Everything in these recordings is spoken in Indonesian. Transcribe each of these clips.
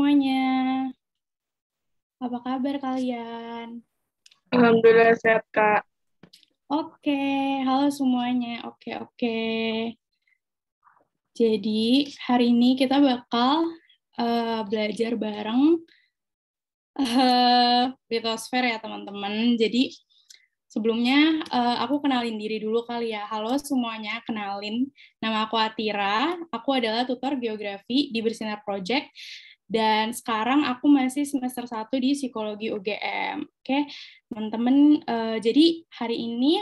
semuanya. Apa kabar kalian? Alhamdulillah sehat, Kak. Oke, halo semuanya. Oke. Jadi, hari ini kita bakal belajar bareng Litosfer ya, teman-teman. Jadi, sebelumnya aku kenalin diri dulu kali ya. Halo semuanya, kenalin. Nama aku Atira. Aku adalah tutor geografi di Bersinar Project. Dan sekarang aku masih semester 1 di Psikologi UGM. Oke, teman-teman. Jadi hari ini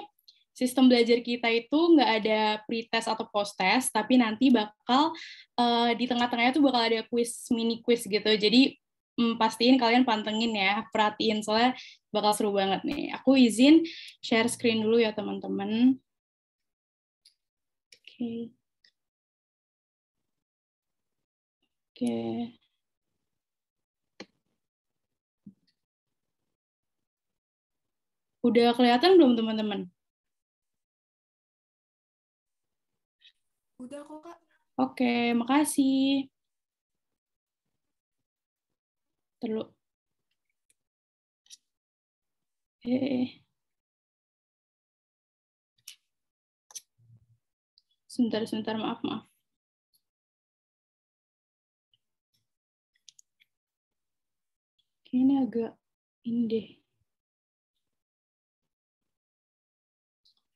sistem belajar kita itu nggak ada pre-test atau post-test, tapi nanti bakal di tengah-tengahnya tuh bakal ada mini quiz gitu. Jadi pastiin kalian pantengin ya, perhatiin soalnya bakal seru banget nih. Aku izin share screen dulu ya teman-teman. Oke. Udah kelihatan belum teman-teman? Udah kok, Kak. Oke, makasih. Terlalu. Sebentar, maaf. Kayaknya agak ini deh.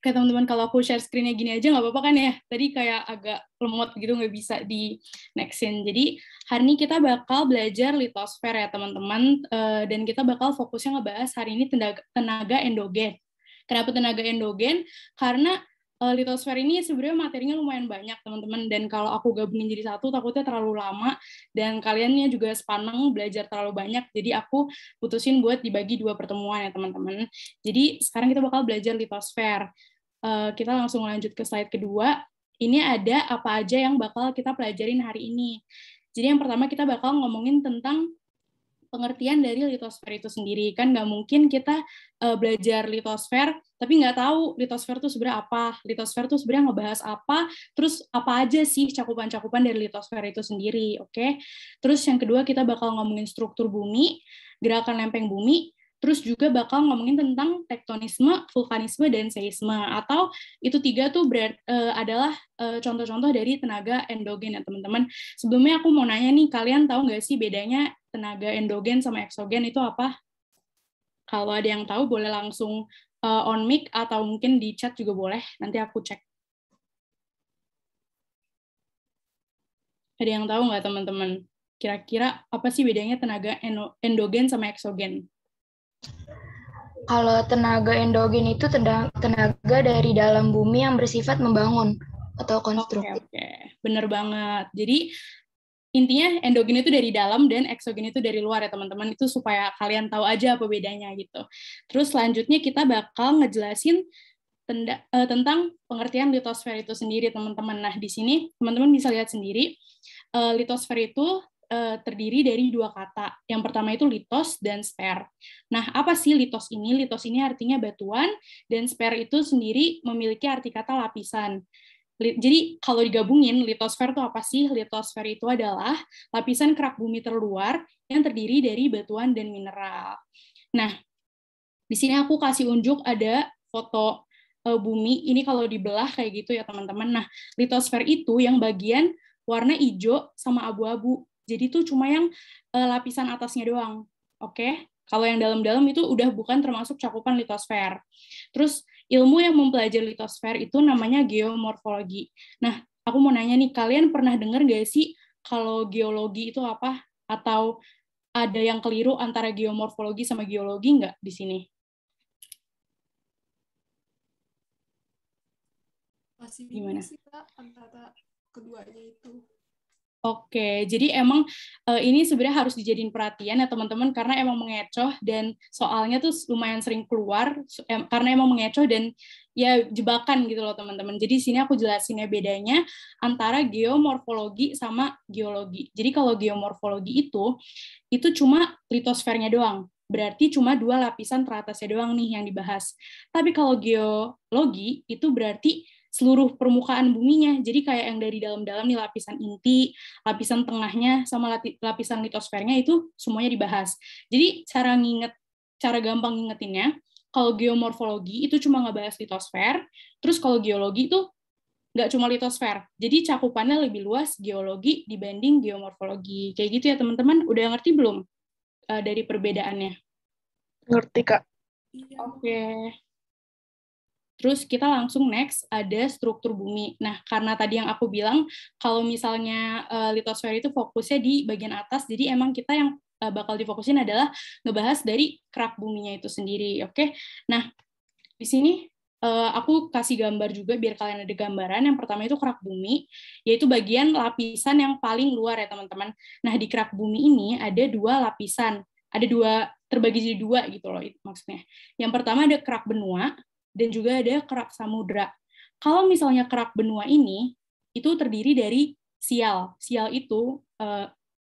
Oke teman-teman, kalau aku share screen-nya gini aja nggak apa-apa kan ya? Tadi kayak agak lemot gitu, nggak bisa di nextin. Jadi hari ini kita bakal belajar litosfer ya teman-teman, dan kita bakal fokusnya ngebahas hari ini tenaga endogen. Kenapa tenaga endogen? Karena litosfer ini sebenarnya materinya lumayan banyak teman-teman, dan kalau aku gabungin jadi satu takutnya terlalu lama, dan kaliannya juga sepaneng belajar terlalu banyak, jadi aku putusin buat dibagi 2 pertemuan ya teman-teman. Jadi sekarang kita bakal belajar litosfer. Kita langsung lanjut ke slide kedua. Ini ada apa aja yang bakal kita pelajarin hari ini. Jadi yang pertama kita bakal ngomongin tentang pengertian dari litosfer itu sendiri. Kan nggak mungkin kita belajar litosfer, tapi nggak tahu litosfer itu sebenarnya apa, litosfer itu sebenarnya ngebahas apa, terus apa aja sih cakupan-cakupan dari litosfer itu sendiri, oke? Terus yang kedua kita bakal ngomongin struktur bumi, gerakan lempeng bumi, terus juga bakal ngomongin tentang tektonisme, vulkanisme, dan seisme. Atau itu 3 tuh adalah contoh-contoh dari tenaga endogen ya teman-teman. Sebelumnya aku mau nanya nih, kalian tahu nggak sih bedanya tenaga endogen sama eksogen itu apa? Kalau ada yang tahu boleh langsung on mic atau mungkin di chat juga boleh, nanti aku cek. Ada yang tahu nggak teman-teman? Kira-kira apa sih bedanya tenaga endogen sama eksogen? Kalau tenaga endogen itu tenaga dari dalam bumi yang bersifat membangun atau konstruktif. Oke. Bener banget. Jadi intinya endogen itu dari dalam dan eksogen itu dari luar ya teman-teman. Itu supaya kalian tahu aja apa bedanya gitu. Terus selanjutnya kita bakal ngejelasin tentang pengertian litosfer itu sendiri teman-teman. Nah di sini teman-teman bisa lihat sendiri litosfer itu terdiri dari 2 kata. Yang pertama itu litos dan sper. Nah, apa sih litos ini? Litos ini artinya batuan, dan sper itu sendiri memiliki arti kata lapisan. Jadi, kalau digabungin, litosfer itu apa sih? Litosfer itu adalah lapisan kerak bumi terluar yang terdiri dari batuan dan mineral. Nah, di sini aku kasih unjuk ada foto bumi. Ini kalau dibelah kayak gitu ya, teman-teman. Nah, litosfer itu yang bagian warna hijau sama abu-abu. Jadi itu cuma yang lapisan atasnya doang. Oke? Kalau yang dalam-dalam itu udah bukan termasuk cakupan litosfer. Terus ilmu yang mempelajari litosfer itu namanya geomorfologi. Nah, aku mau nanya nih, kalian pernah dengar nggak sih kalau geologi itu apa? Atau ada yang keliru antara geomorfologi sama geologi nggak di sini? Masih bingung sih, Kak, antara keduanya itu. Oke, jadi emang ini sebenarnya harus dijadiin perhatian ya teman-teman, karena emang mengecoh dan soalnya tuh lumayan sering keluar karena emang mengecoh dan ya jebakan gitu loh teman-teman. Jadi sini aku jelasinnya bedanya antara geomorfologi sama geologi. Jadi kalau geomorfologi itu cuma litosfernya doang. Berarti cuma 2 lapisan teratasnya doang nih yang dibahas. Tapi kalau geologi itu berarti seluruh permukaan buminya. Jadi kayak yang dari dalam-dalam nih, lapisan inti, lapisan tengahnya, sama lapisan litosfernya itu semuanya dibahas. Jadi cara gampang ngingetinnya, kalau geomorfologi itu cuma ngebahas litosfer, terus kalau geologi itu nggak cuma litosfer. Jadi cakupannya lebih luas geologi dibanding geomorfologi. Kayak gitu ya teman-teman. Udah ngerti belum dari perbedaannya? Ngerti, Kak. Iya. Oke. Terus kita langsung next, ada struktur bumi. Nah, karena tadi yang aku bilang, kalau misalnya litosfer itu fokusnya di bagian atas, jadi emang kita yang bakal difokusin adalah ngebahas dari kerak buminya itu sendiri. Oke. Nah, di sini aku kasih gambar juga biar kalian ada gambaran. Yang pertama itu kerak bumi, yaitu bagian lapisan yang paling luar ya teman-teman. Nah, di kerak bumi ini ada dua lapisan. Ada dua, terbagi jadi dua gitu loh maksudnya. Yang pertama ada kerak benua, dan juga ada kerak samudra. Kalau misalnya kerak benua ini, itu terdiri dari sial. Sial itu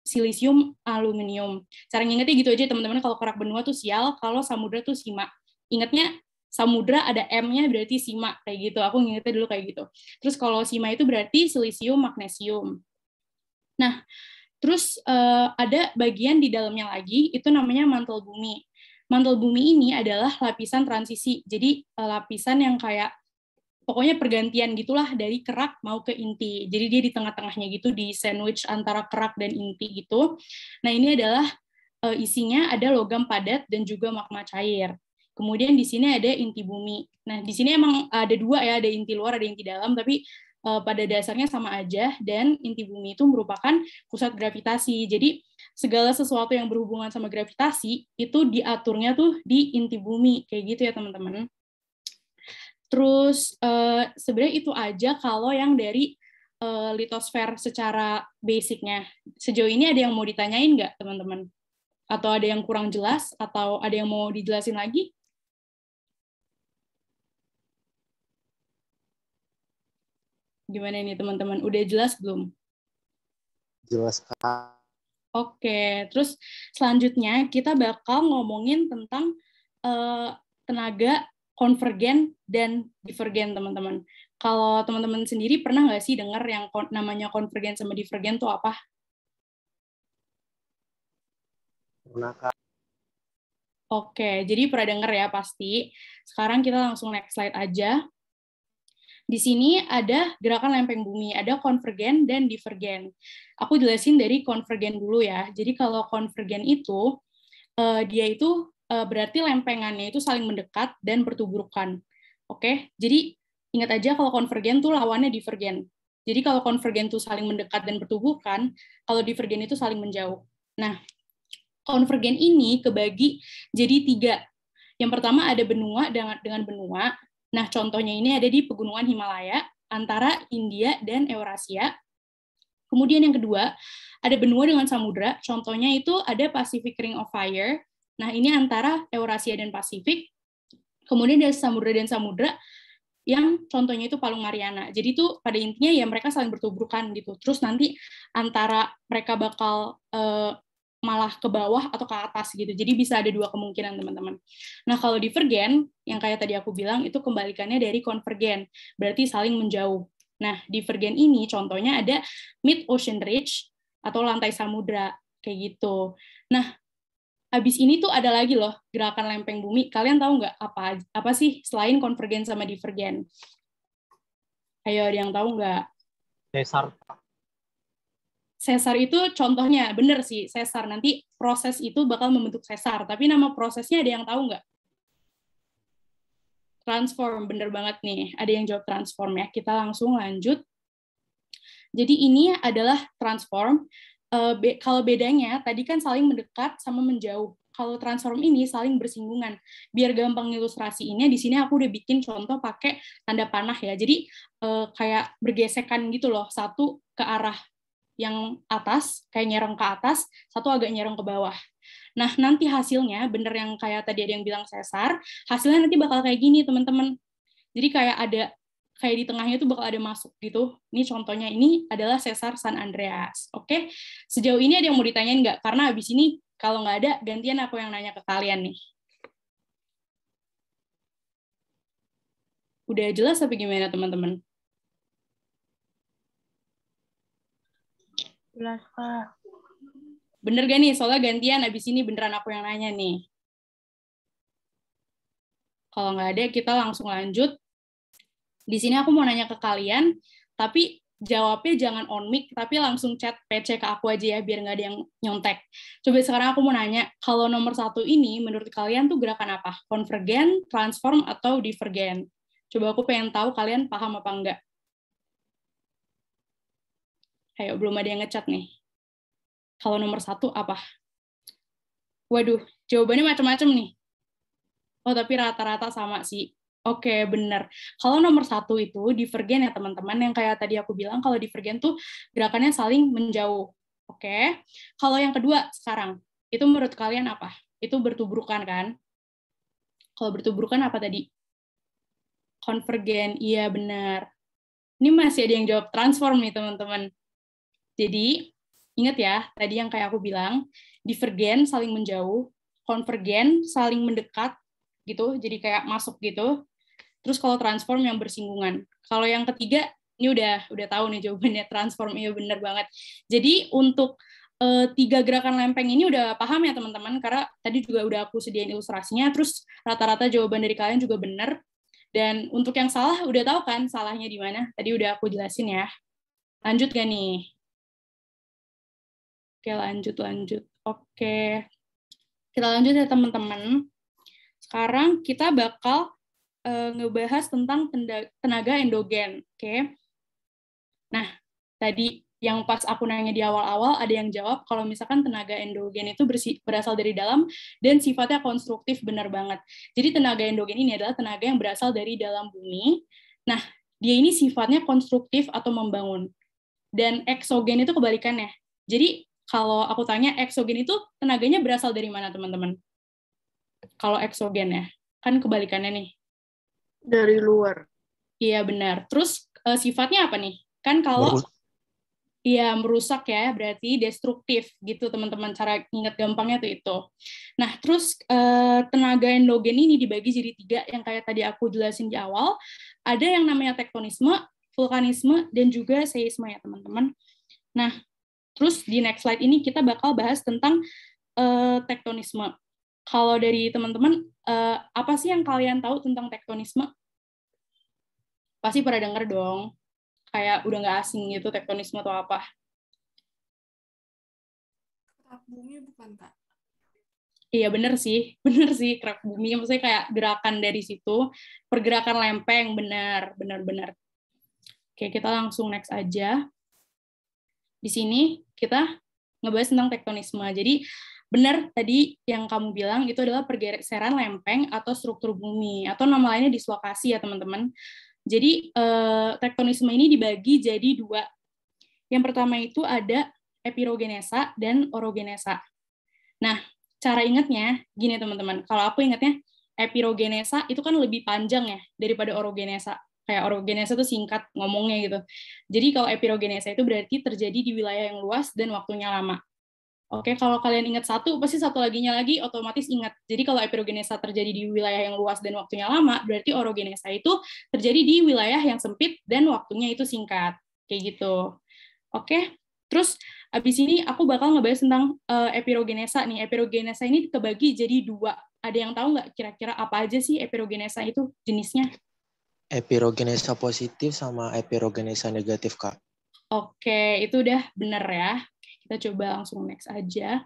silisium aluminium. Cara ngingetnya gitu aja teman-teman, kalau kerak benua tuh sial, kalau samudra tuh sima. Ingatnya samudra ada M-nya berarti sima, kayak gitu. Aku ngingetnya dulu kayak gitu. Terus kalau sima itu berarti silisium magnesium. Nah, terus ada bagian di dalamnya lagi, itu namanya mantel bumi. Mantel bumi ini adalah lapisan transisi. Jadi lapisan yang kayak pokoknya pergantian gitulah dari kerak mau ke inti. Jadi dia di tengah-tengahnya gitu, di sandwich antara kerak dan inti gitu. Nah, ini adalah isinya ada logam padat dan juga magma cair. Kemudian di sini ada inti bumi. Nah, di sini emang ada dua ya, ada inti luar, ada inti dalam, tapi pada dasarnya sama aja, dan inti bumi itu merupakan pusat gravitasi. Jadi segala sesuatu yang berhubungan sama gravitasi itu diaturnya tuh di inti bumi, kayak gitu ya teman-teman. Terus sebenarnya itu aja kalau yang dari litosfer secara basicnya. Sejauh ini ada yang mau ditanyain nggak teman-teman? Atau ada yang kurang jelas? Atau ada yang mau dijelasin lagi? Gimana ini teman-teman? Udah jelas belum? Jelas, Kak. Oke, terus selanjutnya kita bakal ngomongin tentang tenaga konvergen dan divergen, teman-teman. Kalau teman-teman sendiri pernah nggak sih dengar yang namanya konvergen sama divergen itu apa? Pernah, Kak. Oke, jadi pernah dengar ya pasti. Sekarang kita langsung next slide aja. Di sini ada gerakan lempeng bumi, ada konvergen dan divergen. Aku jelasin dari konvergen dulu ya. Jadi kalau konvergen itu, dia itu berarti lempengannya itu saling mendekat dan bertuburukan. Oke, jadi ingat aja kalau konvergen tuh lawannya divergen. Jadi kalau konvergen tuh saling mendekat dan bertuburukan, kalau divergen itu saling menjauh. Nah, konvergen ini kebagi jadi 3. Yang pertama ada benua dengan benua. Nah, contohnya ini ada di pegunungan Himalaya antara India dan Eurasia. Kemudian yang kedua, ada benua dengan samudra. Contohnya itu ada Pacific Ring of Fire. Nah, ini antara Eurasia dan Pasifik. Kemudian ada samudra dan samudra yang contohnya itu Palung Mariana. Jadi itu pada intinya ya mereka saling bertuburukan gitu. Terus nanti antara mereka bakal malah ke bawah atau ke atas gitu. Jadi bisa ada 2 kemungkinan, teman-teman. Nah, kalau divergen, yang kayak tadi aku bilang, itu kembalikannya dari konvergen. Berarti saling menjauh. Nah, divergen ini contohnya ada mid ocean ridge atau lantai samudra. Kayak gitu. Nah, habis ini tuh ada lagi loh gerakan lempeng bumi. Kalian tahu nggak apa sih selain konvergen sama divergen? Ayo, ada yang tahu nggak? Sesar. Sesar itu contohnya, bener sih, sesar. Nanti proses itu bakal membentuk sesar. Tapi nama prosesnya ada yang tahu nggak? Transform, bener banget nih. Ada yang jawab transform ya. Kita langsung lanjut. Jadi ini adalah transform. Kalau bedanya, tadi kan saling mendekat sama menjauh. Kalau transform ini saling bersinggungan. Biar gampang ilustrasiinnya, di sini aku udah bikin contoh pakai tanda panah ya. Jadi kayak bergesekan gitu loh, satu ke arah yang atas, kayak nyerong ke atas, satu agak nyerong ke bawah. Nah, nanti hasilnya, bener yang kayak tadi ada yang bilang sesar, hasilnya nanti bakal kayak gini, teman-teman. Jadi kayak di tengahnya itu bakal ada masuk gitu. Ini contohnya, ini adalah sesar San Andreas. Oke, sejauh ini ada yang mau ditanyain nggak? Karena habis ini, kalau nggak ada, gantian aku yang nanya ke kalian nih. Udah jelas apa gimana teman-teman? Jelas, Kak. Bener gak nih? Soalnya gantian, abis ini beneran aku yang nanya nih. Kalau nggak ada, kita langsung lanjut. Di sini aku mau nanya ke kalian, tapi jawabnya jangan on mic, tapi langsung chat PC ke aku aja ya, biar nggak ada yang nyontek. Coba sekarang aku mau nanya, kalau nomor 1 ini, menurut kalian tuh gerakan apa? Konvergen, transform, atau divergen? Coba aku pengen tahu kalian paham apa enggak. Ayo, belum ada yang ngechat nih. Kalau nomor 1 apa? Waduh, jawabannya macam-macam nih. Oh, tapi rata-rata sama sih. Oke, bener. Kalau nomor 1 itu divergen ya teman-teman, yang kayak tadi aku bilang, kalau divergen tuh gerakannya saling menjauh. Oke. Kalau yang kedua sekarang, itu menurut kalian apa? Itu bertubrukan kan? Kalau bertubrukan apa tadi? Konvergen, iya benar. Ini masih ada yang jawab transform nih teman-teman. Jadi, ingat ya, tadi yang kayak aku bilang, divergen saling menjauh, konvergen saling mendekat, gitu, jadi kayak masuk gitu. Terus kalau transform yang bersinggungan. Kalau yang ketiga, ini udah tahu nih jawabannya, transform, iya bener banget. Jadi untuk 3 gerakan lempeng ini udah paham ya teman-teman, karena tadi juga udah aku sediain ilustrasinya, terus rata-rata jawaban dari kalian juga bener. Dan untuk yang salah, udah tahu kan salahnya di mana? Tadi udah aku jelasin ya. Lanjut gak nih? Oke, lanjut. Oke. Kita lanjut ya teman-teman. Sekarang kita bakal ngebahas tentang tenaga endogen. Oke. Nah, tadi yang pas aku nanya di awal-awal, ada yang jawab kalau misalkan tenaga endogen itu berasal dari dalam dan sifatnya konstruktif, benar banget. Jadi tenaga endogen ini adalah tenaga yang berasal dari dalam bumi. Nah, dia ini sifatnya konstruktif atau membangun. Dan eksogen itu kebalikannya. Jadi kalau aku tanya, eksogen itu tenaganya berasal dari mana, teman-teman? Kalau eksogen ya, kan kebalikannya nih. Dari luar. Iya, benar. Terus sifatnya apa nih? Kan kalau iya merusak ya, berarti destruktif gitu, teman-teman. Cara ingat gampangnya tuh itu. Nah, terus tenaga endogen ini dibagi jadi 3 yang kayak tadi aku jelasin di awal. Ada yang namanya tektonisme, vulkanisme, dan juga seisme ya, teman-teman. Nah, terus di next slide ini kita bakal bahas tentang tektonisme. Kalau dari teman-teman, apa sih yang kalian tahu tentang tektonisme? Pasti pada denger dong. Kayak udah nggak asing gitu tektonisme atau apa. Kerak bumi bukan, Kak? Iya bener sih, kerak bumi. Maksudnya kayak gerakan dari situ, pergerakan lempeng, benar. Oke, kita langsung next aja. Di sini kita ngebahas tentang tektonisme. Jadi benar tadi yang kamu bilang itu adalah pergeseran lempeng atau struktur bumi, atau nama lainnya dislokasi ya teman-teman. Jadi tektonisme ini dibagi jadi 2. Yang pertama itu ada epirogenesa dan orogenesa. Nah, cara ingatnya gini teman-teman. Kalau aku ingatnya epirogenesa itu kan lebih panjang ya daripada orogenesa. Kayak orogenesa itu singkat ngomongnya gitu. Jadi kalau epirogenesa itu berarti terjadi di wilayah yang luas dan waktunya lama. Oke, kalau kalian ingat satu, pasti satu laginya lagi otomatis ingat. Jadi kalau epirogenesa terjadi di wilayah yang luas dan waktunya lama, berarti orogenesa itu terjadi di wilayah yang sempit dan waktunya itu singkat. Kayak gitu. Oke, terus abis ini aku bakal ngebahas tentang epirogenesa nih. Epirogenesa ini kebagi jadi 2. Ada yang tahu nggak kira-kira apa aja sih epirogenesa itu jenisnya? Epirogenesa positif sama epirogenesa negatif, Kak. Oke, itu udah bener ya. Kita coba langsung next aja.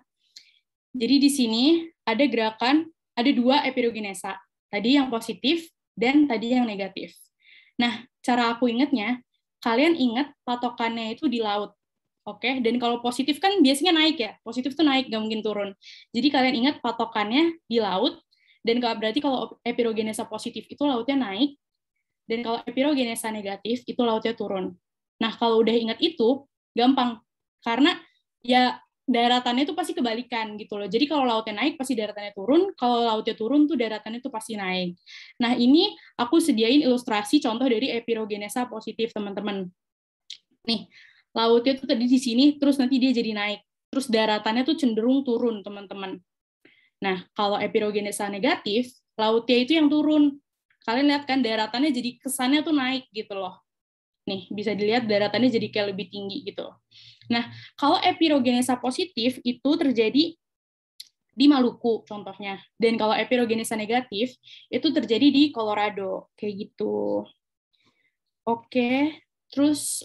Jadi di sini ada gerakan, ada 2 epirogenesa. Tadi yang positif dan tadi yang negatif. Nah, cara aku ingatnya, kalian ingat patokannya itu di laut. Oke, dan kalau positif kan biasanya naik ya. Positif tuh naik, nggak mungkin turun. Jadi kalian ingat patokannya di laut, dan berarti kalau epirogenesa positif itu lautnya naik, dan kalau epirogenesa negatif itu lautnya turun. Nah, kalau udah ingat itu, gampang. Karena ya daratannya itu pasti kebalikan gitu loh. Jadi kalau lautnya naik pasti daratannya turun, kalau lautnya turun tuh daratannya tuh pasti naik. Nah, ini aku sediain ilustrasi contoh dari epirogenesa positif, teman-teman. Nih, lautnya tuh tadi di sini, terus nanti dia jadi naik. Terus daratannya tuh cenderung turun, teman-teman. Nah, kalau epirogenesa negatif, lautnya itu yang turun. kalian lihat kan daratannya jadi kesannya tuh naik gitu loh. Nih, bisa dilihat daratannya jadi kayak lebih tinggi gitu. Nah, kalau epirogenesa positif itu terjadi di Maluku contohnya. Dan kalau epirogenesa negatif itu terjadi di Colorado, kayak gitu. Oke, terus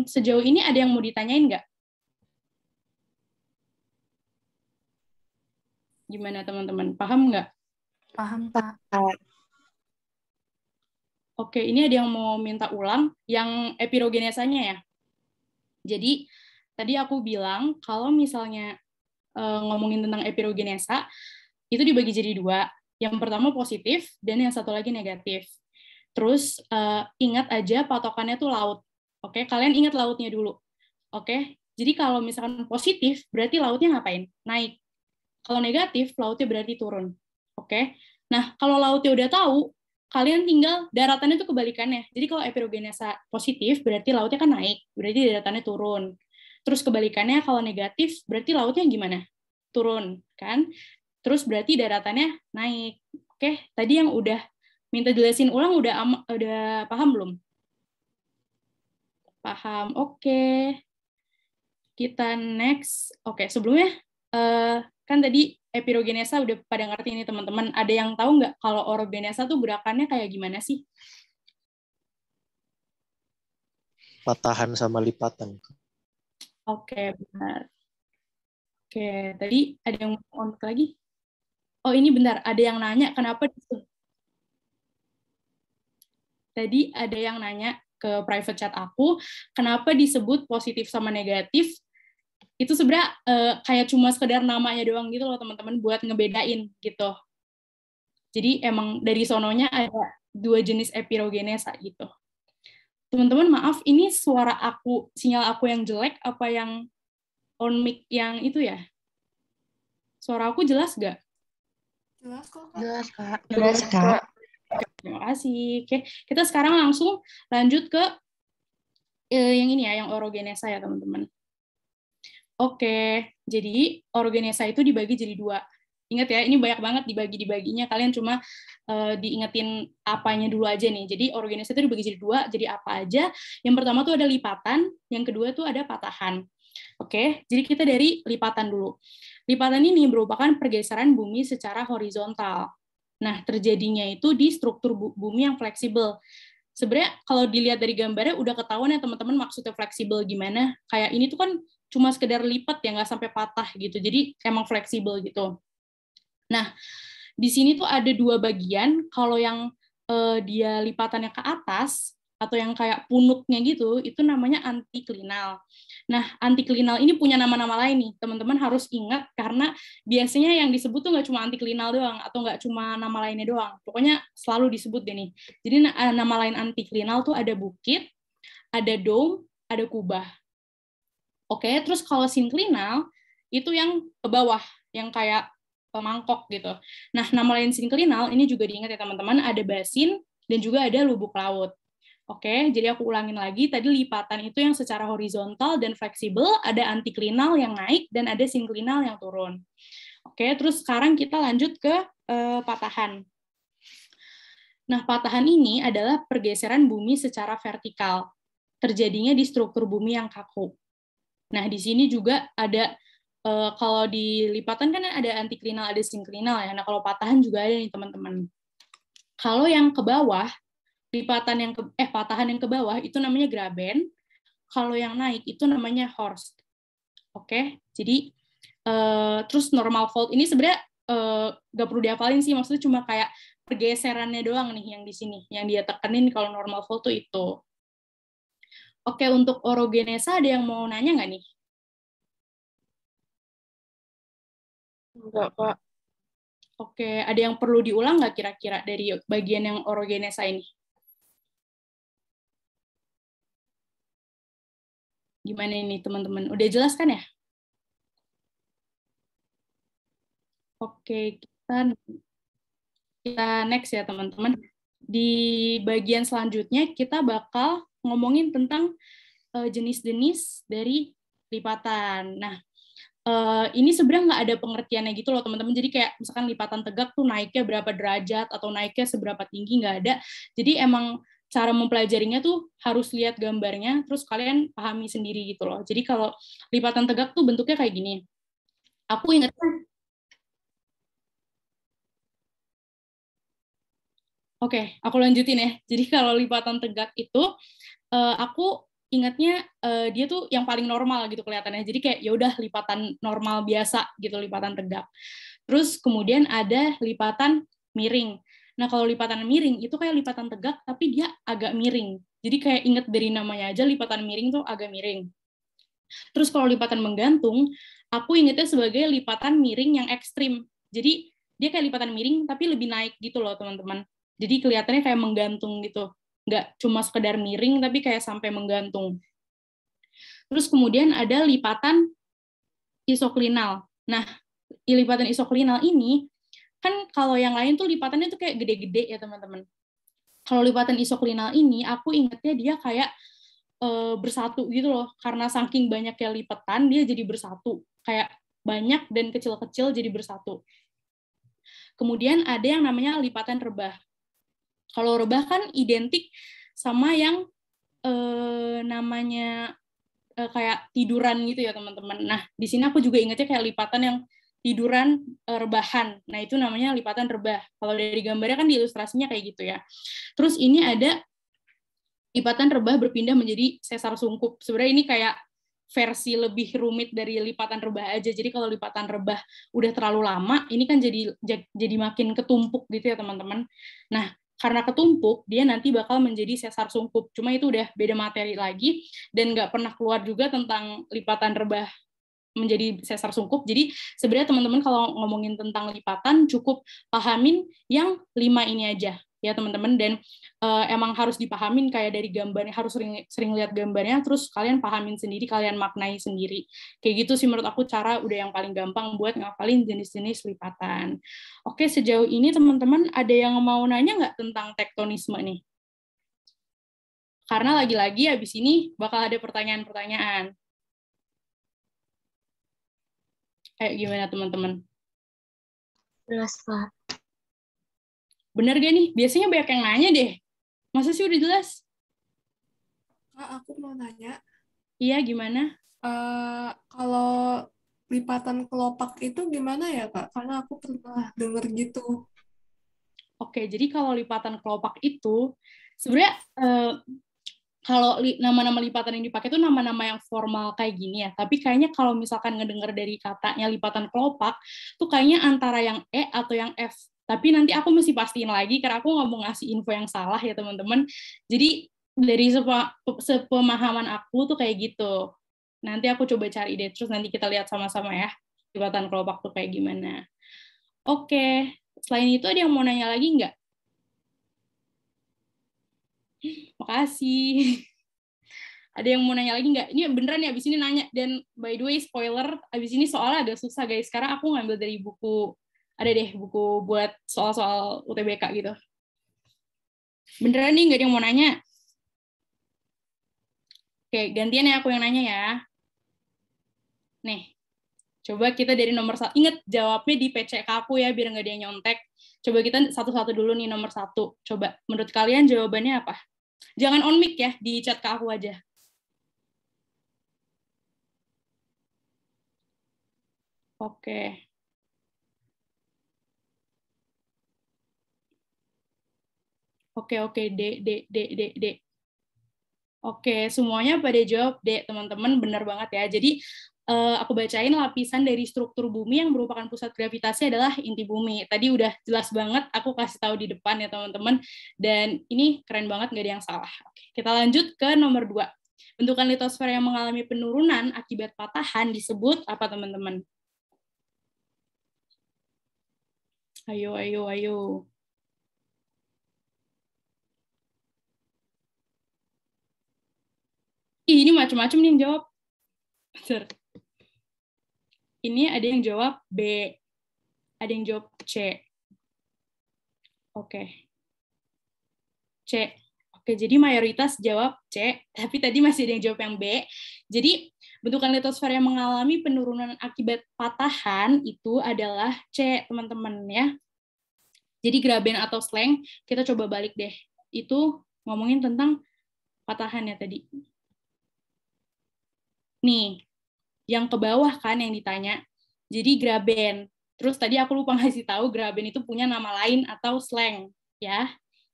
sejauh ini ada yang mau ditanyain nggak? Gimana teman-teman? Paham nggak? Paham, Pak. Oke, ini ada yang mau minta ulang yang epirogenesanya ya. Jadi, tadi aku bilang kalau misalnya ngomongin tentang epirogenesa, itu dibagi jadi dua. Yang pertama positif, dan yang satu lagi negatif. Terus, ingat aja patokannya tuh laut. Oke, kalian ingat lautnya dulu. Oke, jadi kalau misalkan positif, berarti lautnya ngapain? Naik. Kalau negatif, lautnya berarti turun. Oke, nah kalau lautnya udah tahu, kalian tinggal daratannya itu kebalikannya. Jadi kalau epirogenesa positif, berarti lautnya kan naik, berarti daratannya turun. Terus kebalikannya kalau negatif, berarti lautnya gimana? Turun, kan? Terus berarti daratannya naik. Oke, tadi yang udah minta jelasin ulang udah paham belum? Paham, oke. Kita next. Oke, sebelumnya kan tadi epirogenesa udah pada ngerti nih teman-teman. Ada yang tahu nggak kalau orogenesa tuh gerakannya kayak gimana sih? Patahan sama lipatan. Oke, benar. Oke, tadi ada yang mau lagi? Oh, ini bentar. Ada yang nanya kenapa tadi ada yang nanya ke private chat aku, kenapa disebut positif sama negatif? Itu sebenarnya kayak cuma sekedar namanya doang gitu loh teman-teman buat ngebedain gitu. Jadi emang dari sononya ada dua jenis epirogenesa gitu. Teman-teman maaf, ini suara aku, sinyal aku yang jelek apa yang on mic yang itu ya? Suara aku jelas nggak? Jelas kok, Kak. Jelas, Kak. Jelas, Kak. Terima kasih. Oke, kita sekarang langsung lanjut ke yang ini ya, yang orogenesa ya teman-teman. Oke, jadi orogenesa itu dibagi jadi dua. Ingat ya, ini banyak banget dibagi-dibaginya. Kalian cuma diingetin apanya dulu aja nih. Jadi orogenesa itu dibagi jadi dua, jadi apa aja. Yang pertama tuh ada lipatan, yang kedua tuh ada patahan. Oke, jadi kita dari lipatan dulu. Lipatan ini merupakan pergeseran bumi secara horizontal. Nah, terjadinya itu di struktur bumi yang fleksibel. Sebenarnya kalau dilihat dari gambarnya udah ketahuan ya teman-teman maksudnya fleksibel gimana. Kayak ini tuh kan cuma sekedar lipat ya, nggak sampai patah gitu. Jadi emang fleksibel gitu. Nah, di sini tuh ada dua bagian. Kalau yang dia lipatannya ke atas, atau yang kayak punuknya gitu, itu namanya antiklinal. Nah, antiklinal ini punya nama-nama lain nih. Teman-teman harus ingat, karena biasanya yang disebut tuh nggak cuma antiklinal doang, atau nggak cuma nama lainnya doang. Pokoknya selalu disebut deh nih. Jadi nama lain antiklinal tuh ada bukit, ada dome, ada kubah. Oke, terus kalau sinklinal, itu yang ke bawah, yang kayak mangkok gitu. Nah, nama lain sinklinal, ini juga diingat ya teman-teman, ada basin, dan juga ada lubuk laut. Oke, jadi aku ulangin lagi, tadi lipatan itu yang secara horizontal dan fleksibel, ada antiklinal yang naik, dan ada sinklinal yang turun. Oke, terus sekarang kita lanjut ke patahan. Nah, patahan ini adalah pergeseran bumi secara vertikal, terjadinya di struktur bumi yang kaku. Nah, di sini juga ada, kalau di lipatan kan ada antiklinal, ada sinklinal ya. Nah, kalau patahan juga ada nih teman-teman. Kalau yang ke bawah, patahan yang ke bawah itu namanya graben. Kalau yang naik itu namanya horst. Oke, jadi terus normal fault ini sebenarnya nggak perlu dihafalin sih, maksudnya cuma kayak pergeserannya doang nih yang di sini, yang dia tekenin kalau normal fault tuh itu. Oke, untuk orogenesa ada yang mau nanya nggak nih? Enggak, Pak. Oke, ada yang perlu diulang nggak kira-kira dari bagian yang orogenesa ini? Gimana ini teman-teman? Udah jelas kan ya? Oke, kita next ya teman-teman. Di bagian selanjutnya kita bakal ngomongin tentang jenis-jenis dari lipatan. Nah, ini sebenarnya nggak ada pengertiannya gitu loh teman-teman. Jadi kayak misalkan lipatan tegak tuh naiknya berapa derajat atau naiknya seberapa tinggi, nggak ada. Jadi emang cara mempelajarinya tuh harus lihat gambarnya, terus kalian pahami sendiri gitu loh. Jadi kalau lipatan tegak tuh bentuknya kayak gini. Aku ingat Oke, aku lanjutin ya. Jadi kalau lipatan tegak itu, aku ingatnya dia tuh yang paling normal gitu kelihatannya. Jadi kayak ya udah lipatan normal biasa gitu, lipatan tegak. Terus kemudian ada lipatan miring. Nah kalau lipatan miring itu kayak lipatan tegak tapi dia agak miring. Jadi kayak inget dari namanya aja lipatan miring tuh agak miring. Terus kalau lipatan menggantung, aku ingetnya sebagai lipatan miring yang ekstrim. Jadi dia kayak lipatan miring tapi lebih naik gitu loh teman-teman. Jadi kelihatannya kayak menggantung gitu. Nggak cuma sekedar miring, tapi kayak sampai menggantung. Terus kemudian ada lipatan isoklinal. Nah, lipatan isoklinal ini, kan kalau yang lain tuh lipatannya tuh kayak gede-gede ya teman-teman. Kalau lipatan isoklinal ini, aku ingetnya dia kayak bersatu gitu loh. Karena saking banyaknya lipatan, dia jadi bersatu. Kayak banyak dan kecil-kecil jadi bersatu. Kemudian ada yang namanya lipatan rebah. Kalau rebah kan identik sama yang namanya kayak tiduran gitu ya teman-teman. Nah, di sini aku juga ingatnya kayak lipatan yang tiduran rebahan. Nah, itu namanya lipatan rebah. Kalau dari gambarnya kan di ilustrasinya kayak gitu ya. Terus ini ada lipatan rebah berpindah menjadi sesar sungkup. Sebenarnya ini kayak versi lebih rumit dari lipatan rebah aja. Jadi kalau lipatan rebah udah terlalu lama, ini kan jadi makin ketumpuk gitu ya teman-teman. Nah, karena ketumpuk, dia nanti bakal menjadi sesar sungkup. Cuma itu udah beda materi lagi, dan nggak pernah keluar juga tentang lipatan rebah menjadi sesar sungkup. Jadi sebenarnya teman-teman kalau ngomongin tentang lipatan, cukup pahamin yang 5 ini aja ya teman-teman. Dan emang harus dipahamin kayak dari gambarnya, harus sering lihat gambarnya, terus kalian pahamin sendiri, kalian maknai sendiri. Kayak gitu sih menurut aku cara udah yang paling gampang buat ngapalin jenis-jenis lipatan. Oke, sejauh ini teman-teman ada yang mau nanya nggak tentang tektonisme nih? Karena lagi-lagi habis ini bakal ada pertanyaan-pertanyaan. Gimana teman-teman? Jelas, Pak. Bener gak nih? Biasanya banyak yang nanya deh. Masa sih udah jelas? Kak, aku mau nanya. Iya, gimana? Kalau lipatan kelopak itu gimana ya, Kak? Karena aku pernah denger gitu. Oke, jadi kalau lipatan kelopak itu, sebenarnya kalau nama-nama lipatan yang dipakai itu nama-nama yang formal kayak gini ya. Tapi kayaknya kalau misalkan ngedenger dari katanya lipatan kelopak, tuh kayaknya antara yang E atau yang F. Tapi nanti aku mesti pastiin lagi, karena aku nggak mau ngasih info yang salah ya teman-teman. Jadi dari sepemahaman aku tuh kayak gitu. Nanti aku coba cari deh, terus nanti kita lihat sama-sama ya, lipatan kelopak tuh kayak gimana. Oke, selain itu ada yang mau nanya lagi nggak? Makasih. Ada yang mau nanya lagi nggak? Ini beneran ya, abis ini nanya. Dan by the way, spoiler, abis ini soalnya agak susah guys. Sekarang aku ngambil dari buku, ada deh buku buat soal-soal UTBK gitu. Beneran nih, nggak ada yang mau nanya? Oke, gantian ya aku yang nanya ya. Nih, coba kita dari nomor 1. Ingat, jawabnya di PCK aku ya, biar nggak ada yang nyontek. Coba kita satu-satu dulu nih, nomor 1. Coba, menurut kalian jawabannya apa? Jangan on mic ya, di chat ke aku aja. Oke. Oke, D. Oke, semuanya pada jawab D, teman-teman, benar banget ya. Jadi, aku bacain lapisan dari struktur bumi yang merupakan pusat gravitasi adalah inti bumi. Tadi udah jelas banget, aku kasih tahu di depan ya, teman-teman. Dan ini keren banget, nggak ada yang salah. Oke, kita lanjut ke nomor 2. Bentukan litosfer yang mengalami penurunan akibat patahan disebut apa, teman-teman? Ayo. Ini macam-macam nih yang jawab. Bentar. Ini ada yang jawab B. Ada yang jawab C. Oke. C. Oke, jadi mayoritas jawab C, tapi tadi masih ada yang jawab yang B. Jadi bentukan litosfer yang mengalami penurunan akibat patahan itu adalah C, teman-teman ya. Jadi graben atau sleng, kita coba balik deh. Itu ngomongin tentang patahan ya tadi. Nih, yang ke bawah kan yang ditanya. Jadi graben. Terus tadi aku lupa ngasih tahu graben itu punya nama lain atau sleng, ya.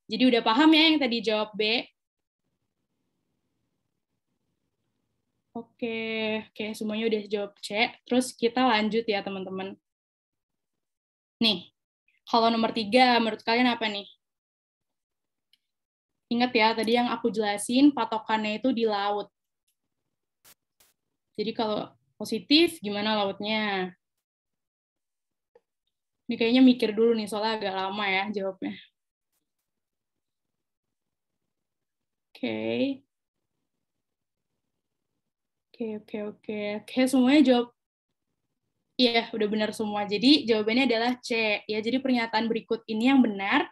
Jadi udah paham ya yang tadi jawab B? Oke, semuanya udah jawab C. Terus kita lanjut ya teman-teman. Nih, kalau nomor 3 menurut kalian apa nih? Ingat ya, tadi yang aku jelasin patokannya itu di laut. Jadi kalau positif, gimana lautnya? Ini kayaknya mikir dulu nih, soalnya agak lama ya jawabnya. Oke, semuanya jawab. Iya, udah benar semua. Jadi jawabannya adalah C. Ya, jadi pernyataan berikut ini yang benar,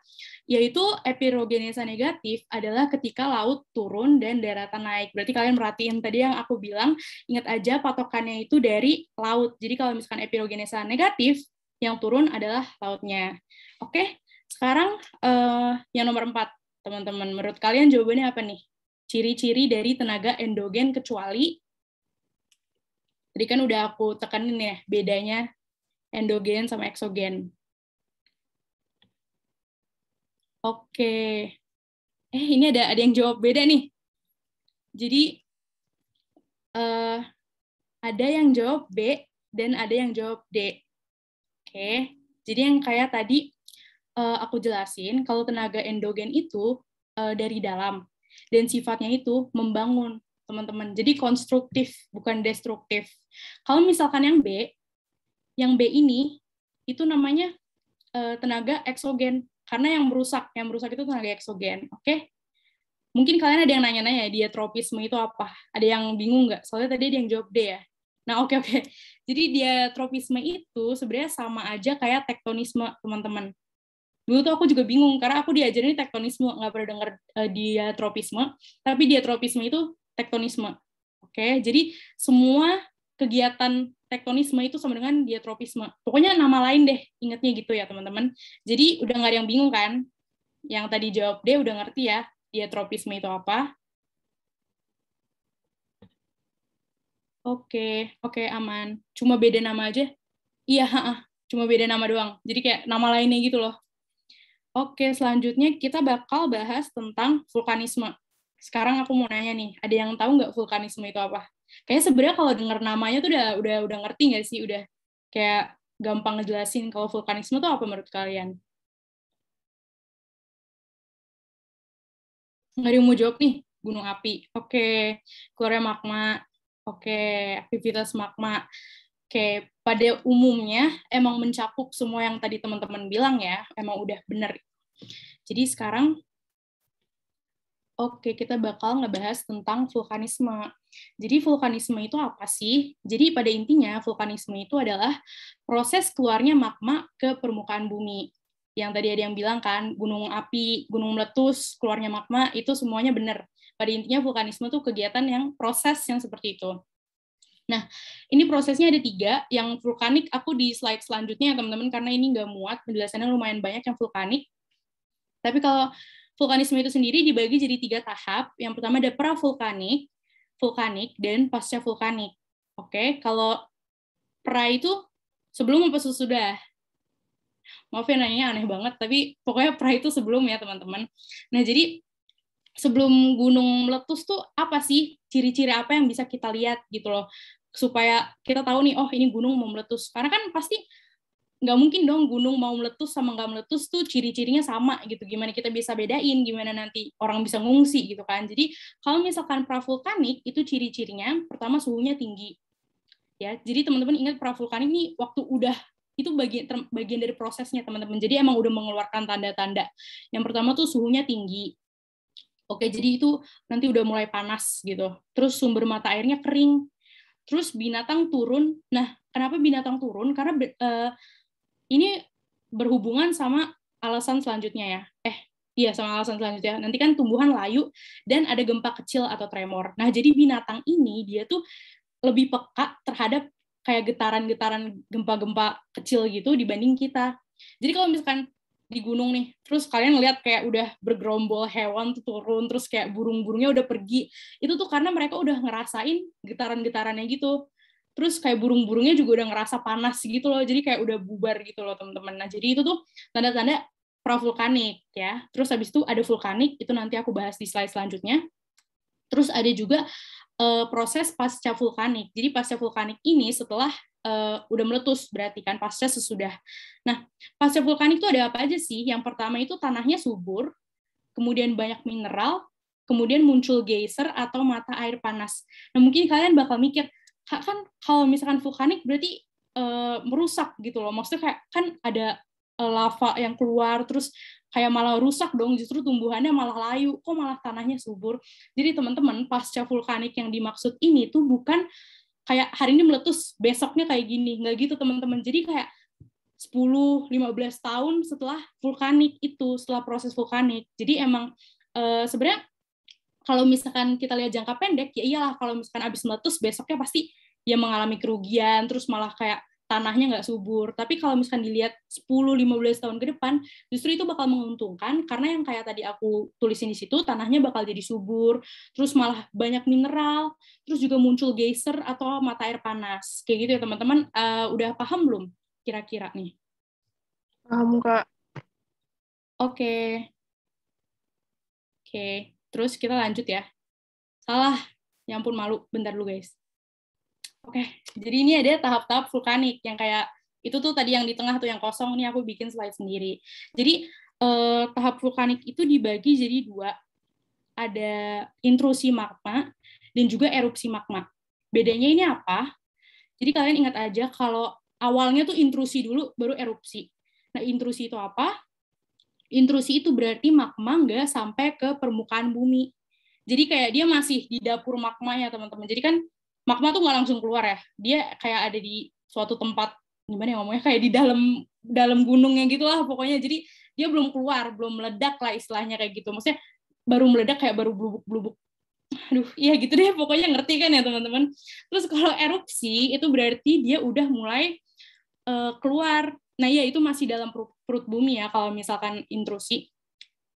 yaitu epirogenesa negatif adalah ketika laut turun dan daratan naik. Berarti kalian merhatiin tadi yang aku bilang, ingat aja patokannya itu dari laut. Jadi kalau misalkan epirogenesa negatif, yang turun adalah lautnya. Oke, sekarang yang nomor 4, teman-teman. Menurut kalian jawabannya apa nih? Ciri-ciri dari tenaga endogen kecuali. Tadi kan udah aku tekanin ya, bedanya endogen sama eksogen. Oke. Ini ada yang jawab beda nih. Jadi, ada yang jawab B dan ada yang jawab D. Oke. Jadi yang kayak tadi aku jelasin, kalau tenaga endogen itu dari dalam. Dan sifatnya itu membangun, teman-teman. Jadi konstruktif, bukan destruktif. Kalau misalkan yang B ini itu namanya tenaga eksogen, karena yang merusak itu tenaga eksogen. Oke? Mungkin kalian ada yang nanya-nanya, diatropisme itu apa? Ada yang bingung nggak? Soalnya tadi ada yang jawab D ya. Nah, oke. Jadi diatropisme itu sebenarnya sama aja kayak tektonisme, teman-teman. Dulu tuh aku juga bingung, karena aku diajarin tektonisme, nggak pernah dengar diatropisme, tapi diatropisme itu tektonisme. Oke, jadi semua kegiatan tektonisme itu sama dengan diatropisme. Pokoknya nama lain deh, ingatnya gitu ya teman-teman. Jadi udah nggak ada yang bingung kan? Yang tadi jawab D udah ngerti ya, diatropisme itu apa? Oke, aman. Cuma beda nama aja? Iya, cuma beda nama doang. Jadi kayak nama lainnya gitu loh. Oke, selanjutnya kita bakal bahas tentang vulkanisme. Sekarang aku mau nanya nih, ada yang tahu nggak vulkanisme itu apa? Kayaknya sebenarnya kalau dengar namanya tuh udah ngerti nggak sih? Udah kayak gampang ngejelasin kalau vulkanisme itu apa menurut kalian? Nggak ada yang mau jawab nih? Gunung api. Oke, keluarnya magma. Oke, aktivitas magma. Oke, pada umumnya emang mencakup semua yang tadi teman-teman bilang ya, emang udah benar. Jadi sekarang, kita bakal ngebahas tentang vulkanisme. Jadi vulkanisme itu apa sih? Jadi pada intinya vulkanisme itu adalah proses keluarnya magma ke permukaan bumi. Yang tadi ada yang bilang kan, gunung api, gunung meletus, keluarnya magma, itu semuanya benar. Pada intinya vulkanisme itu kegiatan yang proses yang seperti itu. Nah, ini prosesnya ada 3. Yang vulkanik aku di slide selanjutnya ya teman-teman, karena ini nggak muat, penjelasannya lumayan banyak yang vulkanik. Tapi kalau vulkanisme itu sendiri dibagi jadi 3 tahap. Yang pertama ada pra-vulkanik, vulkanik, dan pasca vulkanik. Oke, kalau pra itu sebelum apa sesudah? Maaf ya nanya aneh banget, tapi pokoknya pra itu sebelum ya teman-teman. Nah, jadi sebelum gunung meletus tuh apa sih? Ciri-ciri apa yang bisa kita lihat gitu loh, supaya kita tahu nih, oh ini gunung mau meletus. Karena kan pasti nggak mungkin dong gunung mau meletus sama nggak meletus tuh ciri-cirinya sama gitu. Gimana kita bisa bedain, gimana nanti orang bisa ngungsi gitu kan. Jadi kalau misalkan pravulkanik itu ciri-cirinya pertama suhunya tinggi. Ya, jadi teman-teman ingat pravulkanik ini waktu udah itu bagian dari prosesnya teman-teman. Jadi emang udah mengeluarkan tanda-tanda. Yang pertama tuh suhunya tinggi. Oke, jadi itu nanti udah mulai panas gitu. Terus sumber mata airnya kering. Terus binatang turun. Nah, kenapa binatang turun? Karena ini berhubungan sama alasan selanjutnya ya. Iya, sama alasan selanjutnya. Nanti kan tumbuhan layu dan ada gempa kecil atau tremor. Nah, jadi binatang ini dia tuh lebih peka terhadap kayak getaran-getaran gempa-gempa kecil gitu dibanding kita. Jadi kalau misalkan di gunung nih, terus kalian lihat kayak udah bergerombol hewan tuh turun, terus kayak burung-burungnya udah pergi, itu tuh karena mereka udah ngerasain getaran-getarannya gitu. Terus kayak burung-burungnya juga udah ngerasa panas gitu loh, jadi kayak udah bubar gitu loh teman-teman. Nah, jadi itu tuh tanda-tanda pravulkanik ya. Terus habis itu ada vulkanik, itu nanti aku bahas di slide selanjutnya. Terus ada juga proses pasca vulkanik. Jadi pasca vulkanik ini setelah udah meletus berarti kan pasca sesudah. Nah, pasca vulkanik itu ada apa aja sih? Yang pertama itu tanahnya subur, kemudian banyak mineral, kemudian muncul geyser atau mata air panas. Nah, mungkin kalian bakal mikir, kan kalau misalkan vulkanik berarti merusak gitu loh. Maksudnya kayak kan ada lava yang keluar, terus kayak malah rusak dong, justru tumbuhannya malah layu, kok malah tanahnya subur. Jadi teman-teman, pasca vulkanik yang dimaksud ini tuh bukan kayak hari ini meletus, besoknya kayak gini, nggak gitu teman-teman. Jadi kayak 10-15 tahun setelah vulkanik itu, setelah proses vulkanik. Jadi emang sebenarnya kalau misalkan kita lihat jangka pendek, ya iyalah kalau misalkan abis meletus, besoknya pasti ya mengalami kerugian, terus malah kayak tanahnya nggak subur. Tapi kalau misalkan dilihat 10-15 tahun ke depan, justru itu bakal menguntungkan, karena yang kayak tadi aku tulisin di situ, tanahnya bakal jadi subur, terus malah banyak mineral, terus juga muncul geyser atau mata air panas. Kayak gitu ya teman-teman. Udah paham belum kira-kira nih? Paham, Kak. Oke. Terus kita lanjut ya. Salah. Ya ampun, malu. Bentar dulu, guys. Oke, jadi ini ada tahap-tahap vulkanik yang kayak itu tuh tadi yang di tengah tuh yang kosong, ini aku bikin slide sendiri. Jadi tahap vulkanik itu dibagi jadi dua, ada intrusi magma dan juga erupsi magma. Bedanya ini apa? Jadi kalian ingat aja kalau awalnya tuh intrusi dulu, baru erupsi. Nah, intrusi itu apa? Intrusi itu berarti magma nggak sampai ke permukaan bumi. Jadi kayak dia masih di dapur magmanya, teman-teman. Jadi kan magma tuh nggak langsung keluar ya, dia kayak ada di suatu tempat, gimana ya ngomongnya, kayak di dalam gunungnya gitulah pokoknya. Jadi dia belum keluar, belum meledak lah istilahnya kayak gitu. Maksudnya baru meledak kayak baru blubuk-blubuk. Aduh, iya gitu deh pokoknya, ngerti kan ya teman-teman. Terus kalau erupsi itu berarti dia udah mulai keluar. Nah ya itu masih dalam perut bumi ya kalau misalkan intrusi.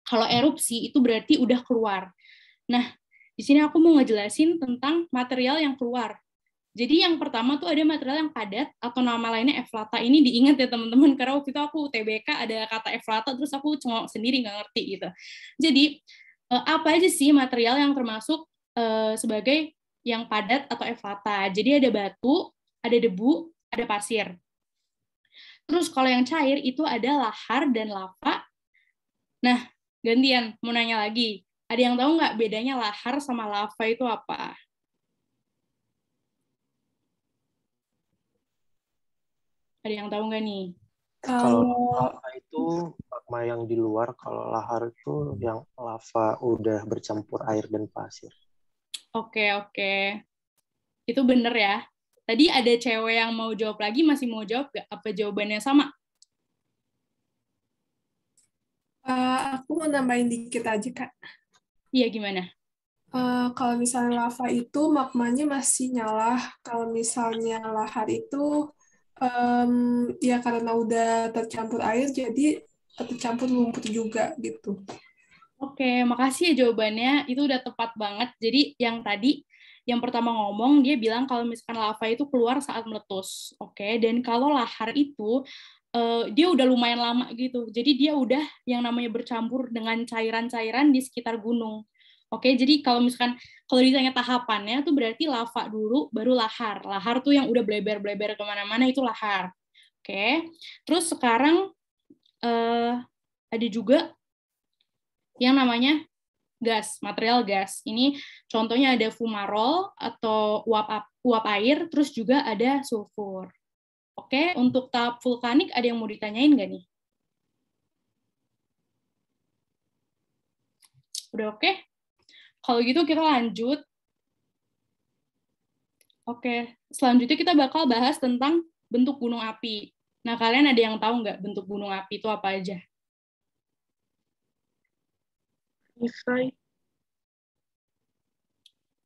Kalau erupsi itu berarti udah keluar. Nah, di sini aku mau ngejelasin tentang material yang keluar. Jadi yang pertama tuh ada material yang padat atau nama lainnya eflata. Ini diingat ya teman-teman, karena waktu itu aku TBK ada kata eflata, terus aku cengok sendiri nggak ngerti gitu. Jadi apa aja sih material yang termasuk sebagai yang padat atau eflata? Jadi ada batu, ada debu, ada pasir. Terus kalau yang cair itu ada lahar dan lava. Nah, gantian mau nanya lagi. Ada yang tahu nggak bedanya lahar sama lava itu apa? Ada yang tahu nggak nih? Kalau Kalau lava itu magma yang di luar, kalau lahar itu yang lava udah bercampur air dan pasir. Oke. Itu bener ya. Tadi ada cewek yang mau jawab lagi, masih mau jawab nggak? Apa jawabannya sama? aku mau nambahin dikit aja, Kak. Iya, gimana? Kalau misalnya lava itu magmanya masih nyala. Kalau misalnya lahar itu ya karena udah tercampur air jadi tercampur lumpur juga gitu. Oke, makasih ya jawabannya. Itu udah tepat banget. Jadi yang tadi, yang pertama ngomong, dia bilang kalau misalkan lava itu keluar saat meletus. Oke, dan kalau lahar itu, dia udah lumayan lama gitu. Jadi dia udah yang namanya bercampur dengan cairan-cairan di sekitar gunung. Oke, jadi kalau misalkan, kalau ditanya tahapannya, tuh berarti lava dulu, baru lahar. Lahar tuh yang udah bleber-bleber kemana-mana, itu lahar. Oke, terus sekarang ada juga yang namanya gas, material gas. Ini contohnya ada fumarol atau uap air, terus juga ada sulfur. Oke, untuk tahap vulkanik ada yang mau ditanyain nggak nih? Udah oke? Kalau gitu kita lanjut. Oke, selanjutnya kita bakal bahas tentang bentuk gunung api. Nah, kalian ada yang tahu nggak bentuk gunung api itu apa aja? Perisai.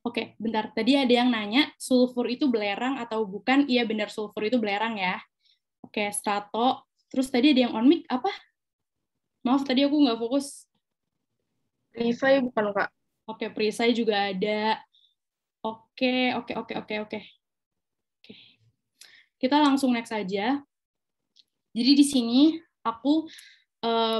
Oke, bentar. Tadi ada yang nanya, sulfur itu belerang atau bukan? Iya, benar, sulfur itu belerang ya. Oke, strato. Terus tadi ada yang on mic, apa? Maaf, tadi aku nggak fokus. Perisai bukan, Kak? Oke, perisai juga ada. Oke. Kita langsung next aja. Jadi di sini aku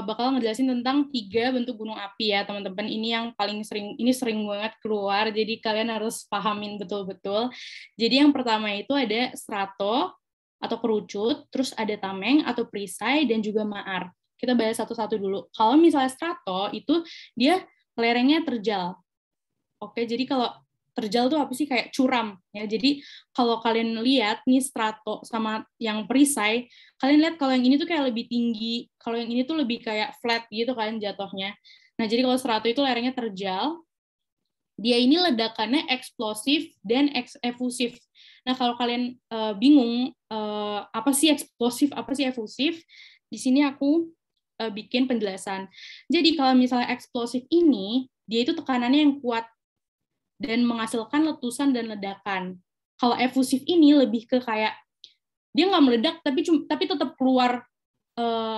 bakal ngejelasin tentang 3 bentuk gunung api ya, teman-teman. Ini yang paling sering banget keluar, jadi kalian harus pahamin betul-betul. Jadi yang pertama itu ada strato atau kerucut, terus ada tameng atau perisai, dan juga maar. Kita bahas satu-satu dulu. Kalau misalnya strato, itu dia lerengnya terjal. Oke, jadi kalau terjal tuh apa sih? Kayak curam ya. Jadi kalau kalian lihat nih strato sama yang perisai, kalian lihat kalau yang ini tuh kayak lebih tinggi, kalau yang ini tuh lebih kayak flat gitu kan jatuhnya. Nah, jadi kalau strato itu lerengnya terjal, dia ini ledakannya eksplosif dan efusif. Nah, kalau kalian bingung apa sih eksplosif, apa sih efusif, di sini aku bikin penjelasan. Jadi kalau misalnya eksplosif ini, dia itu tekanannya yang kuat dan menghasilkan letusan dan ledakan. Kalau efusif ini lebih ke kayak dia nggak meledak tapi tetap keluar